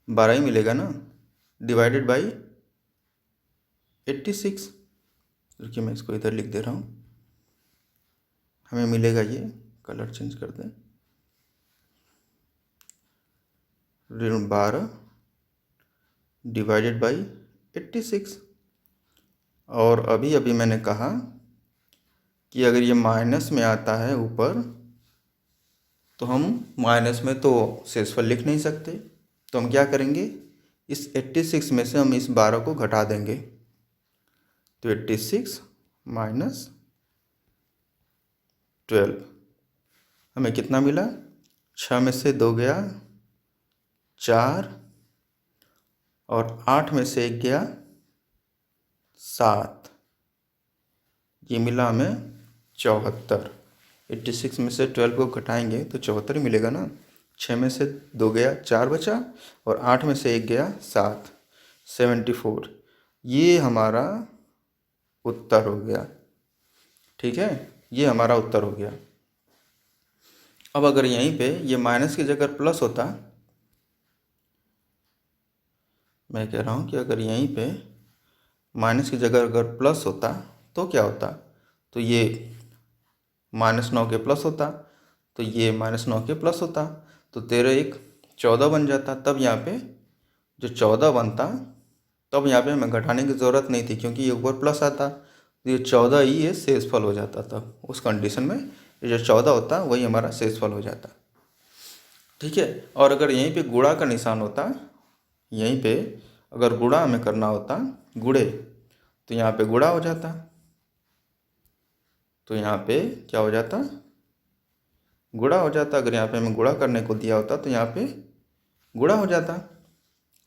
12 ही मिलेगा ना, डिवाइडेड बाई 86। देखिए मैं इसको इधर लिख दे रहा हूँ, हमें मिलेगा ये, कलर चेंज कर दें, 12 डिवाइडेड बाई 86। और अभी अभी मैंने कहा कि अगर ये माइनस में आता है ऊपर तो हम माइनस में तो शेषफल लिख नहीं सकते, तो हम क्या करेंगे, इस 86 में से हम इस 12 को घटा देंगे, तो 86 माइनस 12 हमें कितना मिला, 6 में से 2 गया 4 और 8 में से 1 गया 7, ये मिला हमें 74। 86 में से 12 को घटाएंगे तो 74 ही मिलेगा ना। 6 में से 2 गया 4 बचा और 8 में से 1 गया 7, 74, ये हमारा उत्तर हो गया, ठीक है, ये हमारा उत्तर हो गया। अब अगर यहीं पे ये माइनस की जगह प्लस होता, मैं कह रहा हूँ कि अगर यहीं पे माइनस की जगह अगर प्लस होता तो क्या होता, तो ये -9 के प्लस होता, तो ये -9 के प्लस होता, तो 13 1 14 बन जाता। तब यहाँ पे जो 14 बनता, तब यहाँ पे हमें घटाने की ज़रूरत नहीं थी क्योंकि ये ऊपर प्लस आता, तो ये 14 ही ये शेषफल हो जाता था। उस कंडीशन में ये जो 14 होता वही हमारा शेषफल हो जाता, ठीक है। और अगर यहीं पे गुणा का निशान होता, यहीं पे अगर गुणा हमें करना होता, गुणे, तो यहाँ पे गुणा हो जाता, तो यहाँ पे क्या हो जाता, गुणा हो जाता। अगर यहाँ पे हमें गुणा करने को दिया होता तो यहाँ पे गुणा हो जाता,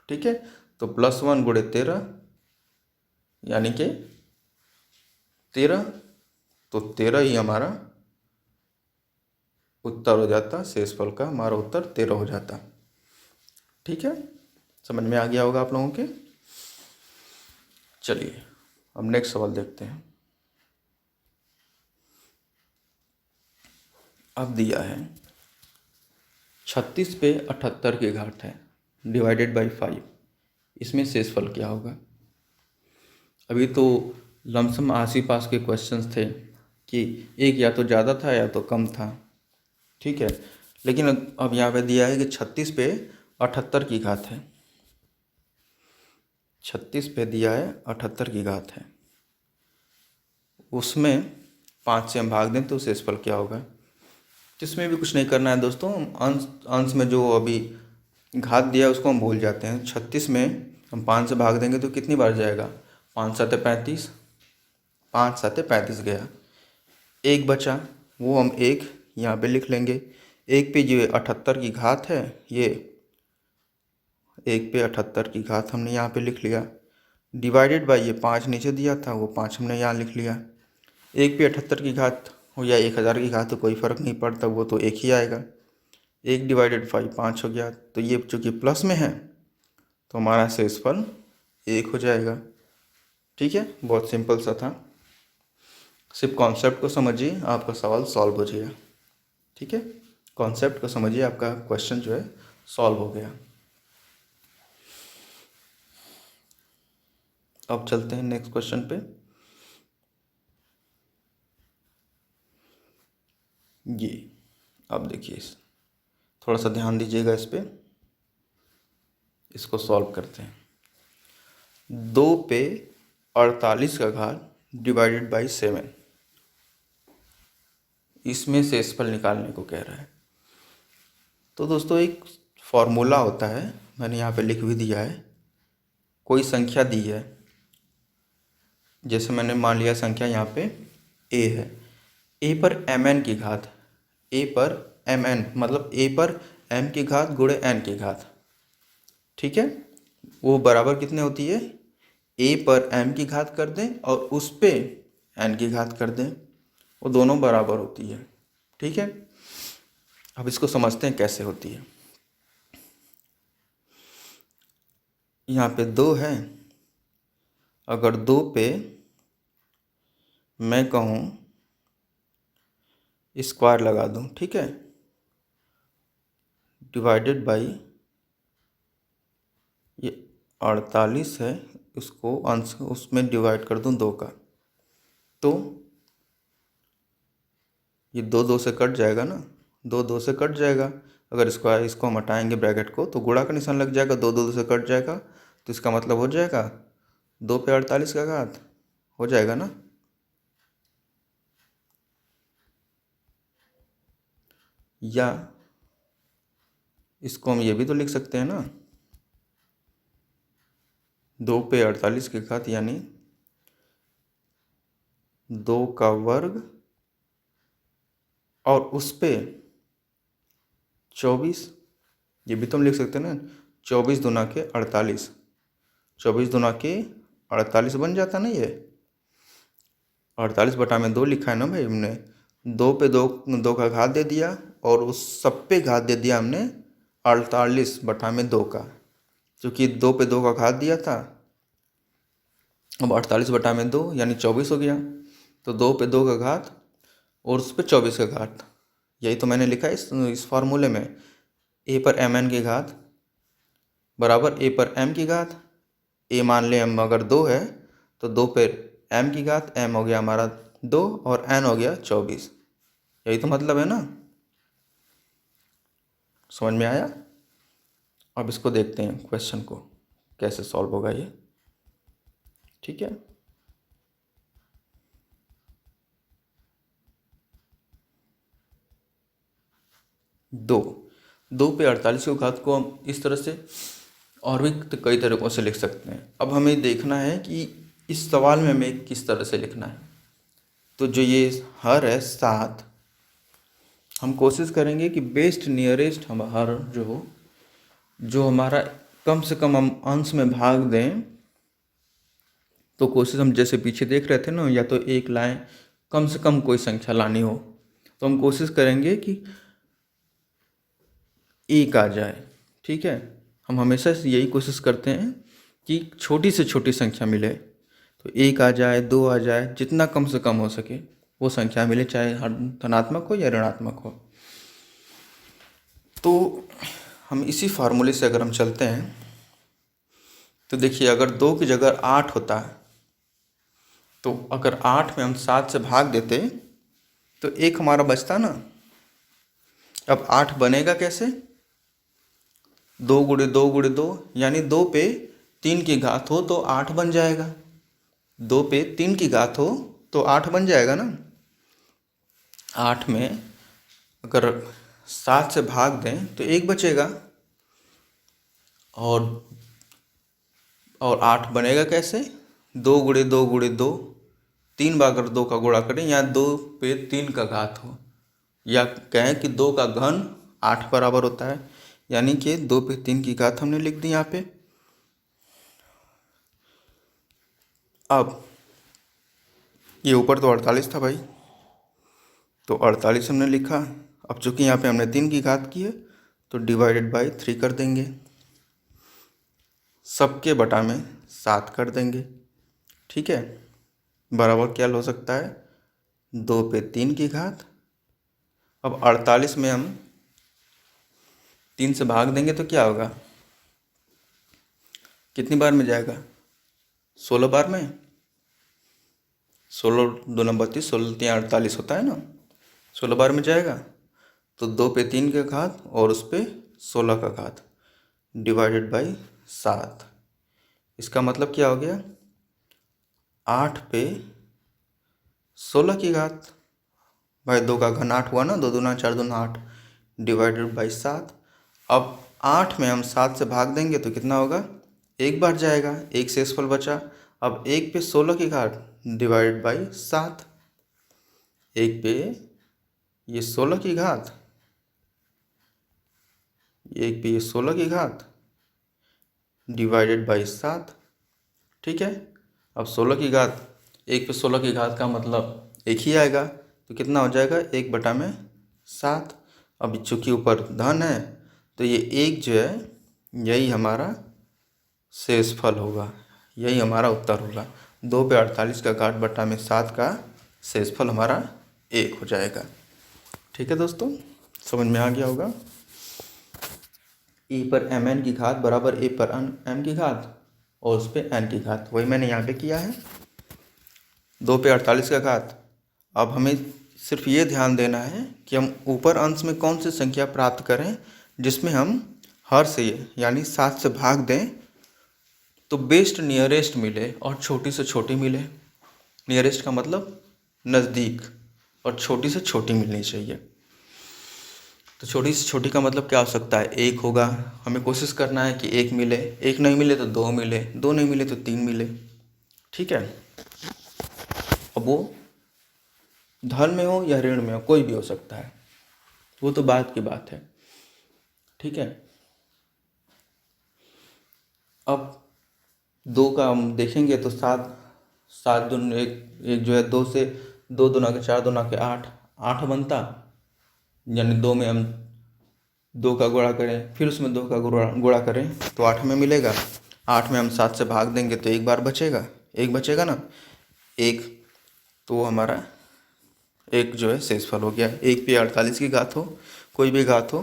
ठीक है। तो +1 गुणे 13 यानी कि 13, तो 13 ही हमारा उत्तर हो जाता, शेषफल का हमारा उत्तर 13 हो जाता, ठीक है। समझ में आ गया होगा आप लोगों के। चलिए अब नेक्स्ट सवाल देखते हैं। अब दिया है 36 पे 78 की घात है डिवाइडेड बाई 5, इसमें शेषफल क्या होगा। अभी तो लमसम आस ही पास के क्वेश्चंस थे कि एक या तो ज़्यादा था या तो कम था, ठीक है, लेकिन अब यहाँ पे दिया है कि 36 पे 78 की घात है, 36 पे दिया है 78 की घात है, उसमें 5 से हम भाग दें तो शेषफल क्या होगा। तो इसमें भी कुछ नहीं करना है दोस्तों, अंश में जो अभी घात दिया है उसको हम भूल जाते हैं। 36 में हम 5 से भाग देंगे तो कितनी बार जाएगा, 5 7 35, 5 7 35 गया, एक बचा वो हम एक यहाँ पे लिख लेंगे, एक पे जो 78 की घात है, ये एक पे 78 की घात हमने यहाँ पे लिख लिया, डिवाइडेड बाई ये 5 नीचे दिया था, वो 5 हमने यहाँ लिख लिया। एक पे 78 की घात हो या 1000 की घात, तो कोई फ़र्क नहीं पड़ता, वो तो एक ही आएगा। 1 डिवाइडेड 5 5 हो गया, तो ये चूँकि प्लस में है तो हमारा शेषफल 1 हो जाएगा। ठीक है, बहुत सिंपल सा था, सिर्फ कॉन्सेप्ट को समझिए, आपका सवाल सॉल्व हो जाएगा। ठीक है, कॉन्सेप्ट को समझिए, आपका क्वेश्चन जो है सॉल्व हो गया। अब चलते हैं नेक्स्ट क्वेश्चन पे। ये अब देखिए, थोड़ा सा ध्यान दीजिएगा इस पे, इसको सॉल्व करते हैं। 2 पे 48 का घात डिवाइडेड बाई 7, इसमें शेषफल निकालने को कह रहा है। तो दोस्तों एक फॉर्मूला होता है, मैंने यहाँ पे लिख भी दिया है। कोई संख्या दी है, जैसे मैंने मान लिया संख्या यहाँ पे a है, a पर mn की घात, a पर mn मतलब a पर m की घात गुणे n की घात। ठीक है, वो बराबर कितने होती है, a पर m की घात कर दें और उस पे n की घात कर दें, वो दोनों बराबर होती है। ठीक है, अब इसको समझते हैं कैसे होती है। यहाँ पे 2 है, अगर 2 पे मैं कहूँ स्क्वायर लगा दूँ, ठीक है, डिवाइडेड बाई ये 48 है, इसको अंश उसमें डिवाइड कर दूँ 2 का, तो ये 2 2 से कट जाएगा ना, 2 2 से कट जाएगा। अगर स्क्वायर इसको हम हटाएंगे ब्रैकेट को, तो गुणा का निशान लग जाएगा, 2 2 से कट जाएगा, तो इसका मतलब हो जाएगा 2 पे 48 का घात हो जाएगा ना। या इसको हम ये भी तो लिख सकते हैं ना, 2 पे 48 की घात यानी 2 का वर्ग और उस पे 24, ये भी तो हम लिख सकते हैं ना, 24 दूना के 48, 24 दूना के 48 बन जाता ना, ये 48 बटा में 2 लिखा है ना भाई हमने, 2 पे 2 का घात दे दिया और उस सब पे घात दे दिया हमने 48 बटा में 2 का, क्योंकि 2 पे 2 का घात दिया था, अब 48 बटा में 2 यानी 24 हो गया, तो 2 पे 2 का घात और उस पे 24 का घात, यही तो मैंने लिखा है इस फार्मूले में। a पर mn की घात बराबर a पर m की घात, a मान लें m अगर 2 है तो 2 पर m की घात, m हो गया हमारा 2 और n हो गया 24, यही तो मतलब है ना। समझ में आया? अब इसको देखते हैं क्वेश्चन को कैसे सॉल्व होगा ये। ठीक है, दो पे 48 की घात को हम इस तरह से और भी कई तरीक़ों से लिख सकते हैं। अब हमें देखना है कि इस सवाल में हमें किस तरह से लिखना है। तो जो ये हर है 7, हम कोशिश करेंगे कि बेस्ट नियरेस्ट हम हर जो हमारा कम से कम हम अंश में भाग दें। तो कोशिश हम जैसे पीछे देख रहे थे ना, या तो 1 लाएं, कम से कम कोई संख्या लानी हो, तो हम कोशिश करेंगे कि 1 आ जाए। ठीक है, हम हमेशा यही कोशिश करते हैं कि छोटी से छोटी संख्या मिले, तो 1 आ जाए, 2 आ जाए, जितना कम से कम हो सके वो संख्या मिले, चाहे धनात्मक हो या ऋणात्मक हो। तो हम इसी फार्मूले से अगर हम चलते हैं तो देखिए, अगर 2 की जगह 8 होता है, तो अगर 8 में हम 7 से भाग देते तो 1 हमारा बचता ना। अब 8 बनेगा कैसे, 2 गुणे 2 गुणे 2 यानी 2 पे 3 की घात हो तो 8 बन जाएगा। 2 पे 3 की घात हो तो 8 बन जाएगा ना। 8 में अगर 7 से भाग दें तो 1 बचेगा, और 8 बनेगा कैसे, 2 गुणे 2 गुणे 2, 3 बार अगर 2 का गुणा करें, या 2 पे 3 का घात हो या कहें कि 2 का घन 8 बराबर होता है, यानी कि 2 पे 3 की घात हमने लिख दी यहाँ पे। अब ये ऊपर तो 48 था भाई, तो 48 हमने लिखा। अब चूंकि यहाँ पे हमने 3 की घात की है तो डिवाइडेड बाई 3 कर देंगे, सबके बटा में 7 कर देंगे। ठीक है, बराबर क्या हो सकता है, 2 पे 3 की घात। अब 48 में हम 3 से भाग देंगे तो क्या होगा, कितनी बार में जाएगा, 16 बार में। 16 2 32, 16 3 48 होता है ना, 16 बार में जाएगा। तो 2 पे 3 का घात और उस पर 16 का घात डिवाइडेड बाई 7। इसका मतलब क्या हो गया, 8 पे 16 की घात। भाई 2 का घन 8 हुआ ना, 2 दूना 4 दूना 8 डिवाइडेड बाई 7। अब 8 में हम 7 से भाग देंगे तो कितना होगा, एक बार जाएगा, एक शेषफल बचा। अब 1 पे 16 की घात डिवाइडेड बाई 7, 1 पे ये 16 की घात, 1 पे ये 16 की घात डिवाइडेड बाई 7। ठीक है, अब 16 की घात, 1 पे 16 की घात का मतलब एक ही आएगा, तो कितना हो जाएगा, 1/7। अब चूँकि ऊपर धन है तो ये 1 जो है यही हमारा शेषफल होगा, यही हमारा उत्तर होगा। 2 पे 48 का घात बटा में 7 का शेषफल हमारा 1 हो जाएगा। ठीक है दोस्तों, समझ में आ गया होगा। e पर mn की घात बराबर a पर m की घात और उस पर n की घात, वही मैंने यहाँ पे किया है। 2 पे 48 का घात। अब हमें सिर्फ ये ध्यान देना है कि हम ऊपर अंश में कौन सी संख्या प्राप्त करें जिसमें हम हर से यानी 7 से भाग दें तो बेस्ट नियरेस्ट मिले और छोटी से छोटी मिले। नियरेस्ट का मतलब नज़दीक, और छोटी से छोटी मिलनी चाहिए। तो छोटी से छोटी का मतलब क्या हो सकता है, 1 होगा। हमें कोशिश करना है कि 1 मिले, 1 नहीं मिले तो 2 मिले, 2 नहीं मिले तो 3 मिले। ठीक है, अब वो धन में हो या ऋण में हो, कोई भी हो सकता है, वो तो बात की बात है। ठीक है, अब 2 का हम देखेंगे तो 7 7 दून एक जो है 2 से 2 दूना के 4 दूना के 8 8 बनता, यानी 2 में हम 2 का गुणा करें फिर उसमें 2 का गुणा करें तो 8 में मिलेगा। 8 में हम 7 से भाग देंगे तो एक बार बचेगा, एक बचेगा ना, एक, तो हमारा एक जो है शेषफल हो गया। 1 पे 48 की घात हो, कोई भी घात हो,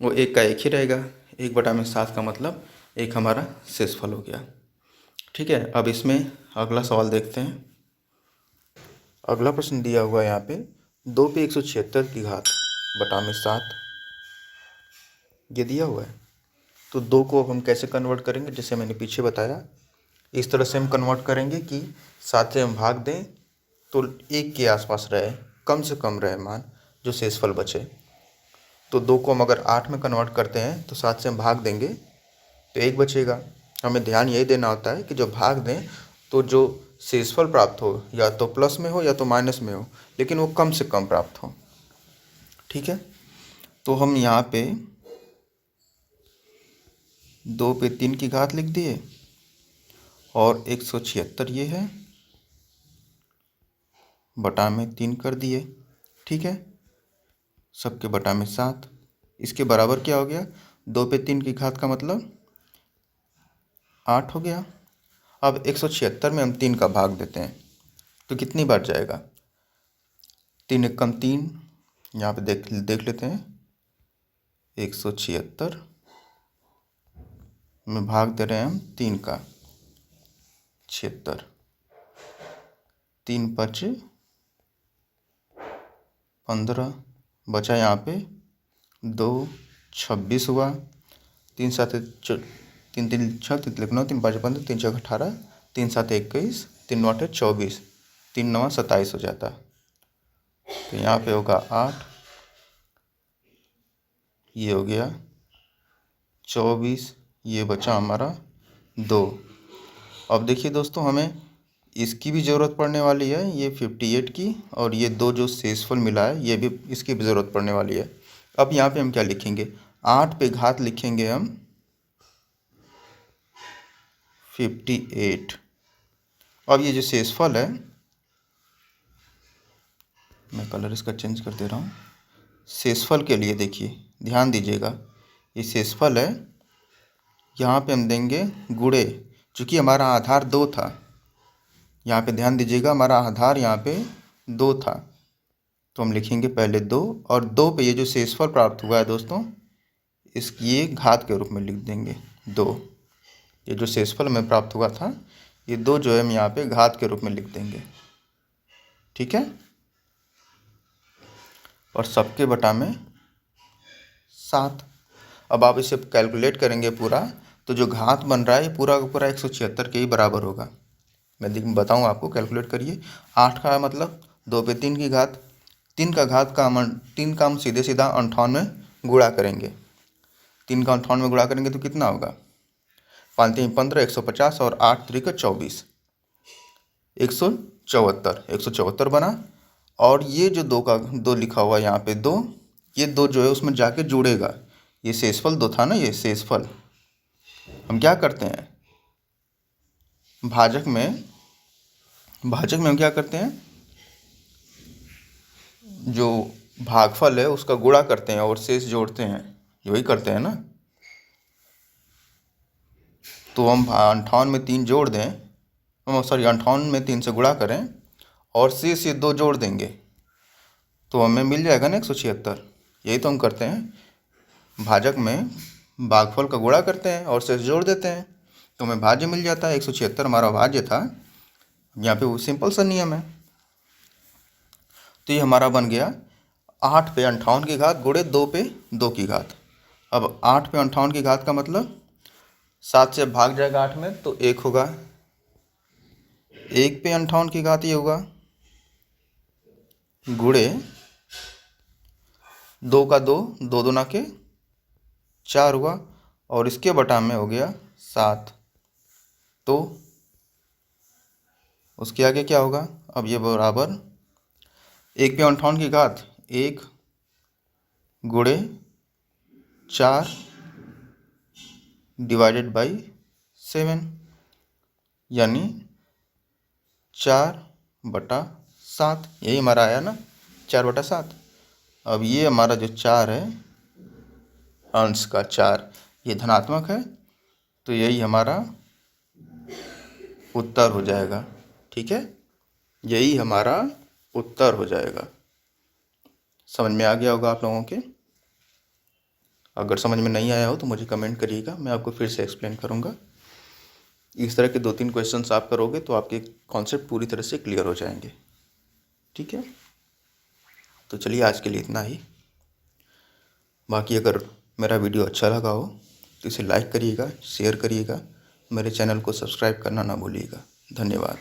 वो एक का एक ही रहेगा। 1/7 का मतलब एक हमारा शेषफल हो गया। ठीक है, अब इसमें अगला सवाल देखते हैं। अगला प्रश्न दिया हुआ है यहाँ पे, 2 पे 176 की घात बटा में 7, ये दिया हुआ है। तो 2 को अब हम कैसे कन्वर्ट करेंगे, जैसे मैंने पीछे बताया, इस तरह से हम कन्वर्ट करेंगे कि 7 से हम भाग दें तो 1 के आसपास रहे, कम से कम रहे मान, जो शेषफल बचे। तो 2 को हम अगर 8 में कन्वर्ट करते हैं तो 7 से हम भाग देंगे तो 1 बचेगा। हमें ध्यान यही देना होता है कि जब भाग दें तो जो शेषफल प्राप्त हो या तो प्लस में हो या तो माइनस में हो, लेकिन वो कम से कम प्राप्त हो। ठीक है, तो हम यहाँ पे 2 पे 3 की घात लिख दिए और 176 ये है, बटा में 3 कर दिए। ठीक है, सबके बटा में 7, इसके बराबर क्या हो गया, 2 पे 3 की घात का मतलब 8 हो गया। अब 176 में हम 3 का भाग देते हैं तो कितनी बार जाएगा, 3 एकम 3, यहाँ पे देख लेते हैं। 176 में भाग दे रहे हैं हम 3 का, 76, 3 5 15, बचा यहाँ पे 2, 26 हुआ। 3 7 3 3 6 3 9 3 5 15 3 6 18 3 7 21 3 9 24 3 9 27 हो जाता। तो यहाँ पे होगा 8, ये हो गया 24, ये बचा हमारा 2। अब देखिए दोस्तों, हमें इसकी भी ज़रूरत पड़ने वाली है, ये 58 की, और ये 2 जो शेषफल मिला है ये भी, इसकी भी ज़रूरत पड़ने वाली है। अब यहाँ पे हम क्या लिखेंगे, 8 पे घात लिखेंगे हम 58। अब ये जो शेषफल है, मैं कलर इसका चेंज कर दे रहा हूँ। शेषफल के लिए देखिए, ध्यान दीजिएगा, ये शेषफल है, यहाँ पे हम देंगे गुणे, चूँकि हमारा आधार 2 था, यहाँ पे ध्यान दीजिएगा, हमारा आधार यहाँ पे 2 था, तो हम लिखेंगे पहले 2, और 2 पे ये जो शेषफल प्राप्त हुआ है दोस्तों, ये घात के रूप में लिख देंगे 2। ये जो शेषफल हमें प्राप्त हुआ था, ये 2 जो है हम यहाँ पे घात के रूप में लिख देंगे, ठीक है। और सबके बटा में 7। अब आप इसे कैलकुलेट करेंगे पूरा, तो जो घात बन रहा है ये पूरा का पूरा 176 के ही बराबर होगा। मैं बताऊँ आपको, कैलकुलेट करिए। 8 का मतलब 2 पे 3 की घात, 3 का घात का हम 3 का हम सीधे सीधा 58 में गुणा करेंगे। 3 का 58 में गुणा करेंगे तो कितना होगा, 5 3 15, 150, और 8 3 का 24, 174 बना। और ये जो 2 का 2 लिखा हुआ है यहाँ पे 2, ये 2 जो है उसमें जाके जुड़ेगा। ये शेषफल 2 था ना, ये शेषफल हम क्या करते हैं, भाजक में हम क्या करते हैं, जो भागफल है उसका गुणा करते हैं और शेष जोड़ते हैं, यही करते हैं ना। तो हम 58 में 3 जोड़ दें, सॉरी 58 में 3 से गुणा करें और शेष ये 2 जोड़ देंगे, तो हमें मिल जाएगा ना 176। यही तो हम करते हैं, भाजक में भागफल का गुणा करते हैं और शेष जोड़ देते हैं, तो हमें भाज्य मिल जाता है। 176 हमारा भाज्य था। यहाँ पे वो सिंपल सा नियम है। तो ये हमारा बन गया 8 पे 58 की घात गुणे 2 पे 2 की घात। अब 8 पे 58 की घात का मतलब 7 से भाग जाएगा 8 में तो 1 होगा, 1 पे 58 की घात ये होगा, गुणे 2 का 2, 2 दूना के 4 हुआ, और इसके बटा में हो गया 7। तो उसके आगे क्या होगा, अब ये बराबर 1 पे 58 की घात 1 गुणे 4 डिवाइडेड बाई 7, यानी 4/7। यही हमारा आया ना, 4/7। अब ये हमारा जो 4 है, अंश का 4, ये धनात्मक है, तो यही हमारा उत्तर हो जाएगा, ठीक है। यही हमारा उत्तर हो जाएगा। समझ में आ गया होगा आप लोगों के। अगर समझ में नहीं आया हो तो मुझे कमेंट करिएगा, मैं आपको फिर से एक्सप्लेन करूँगा। इस तरह के 2-3 क्वेश्चंस आप करोगे तो आपके कॉन्सेप्ट पूरी तरह से क्लियर हो जाएंगे, ठीक है। तो चलिए आज के लिए इतना ही। बाकी अगर मेरा वीडियो अच्छा लगा हो तो इसे लाइक करिएगा, शेयर करिएगा, मेरे चैनल को सब्सक्राइब करना ना भूलिएगा। धन्यवाद।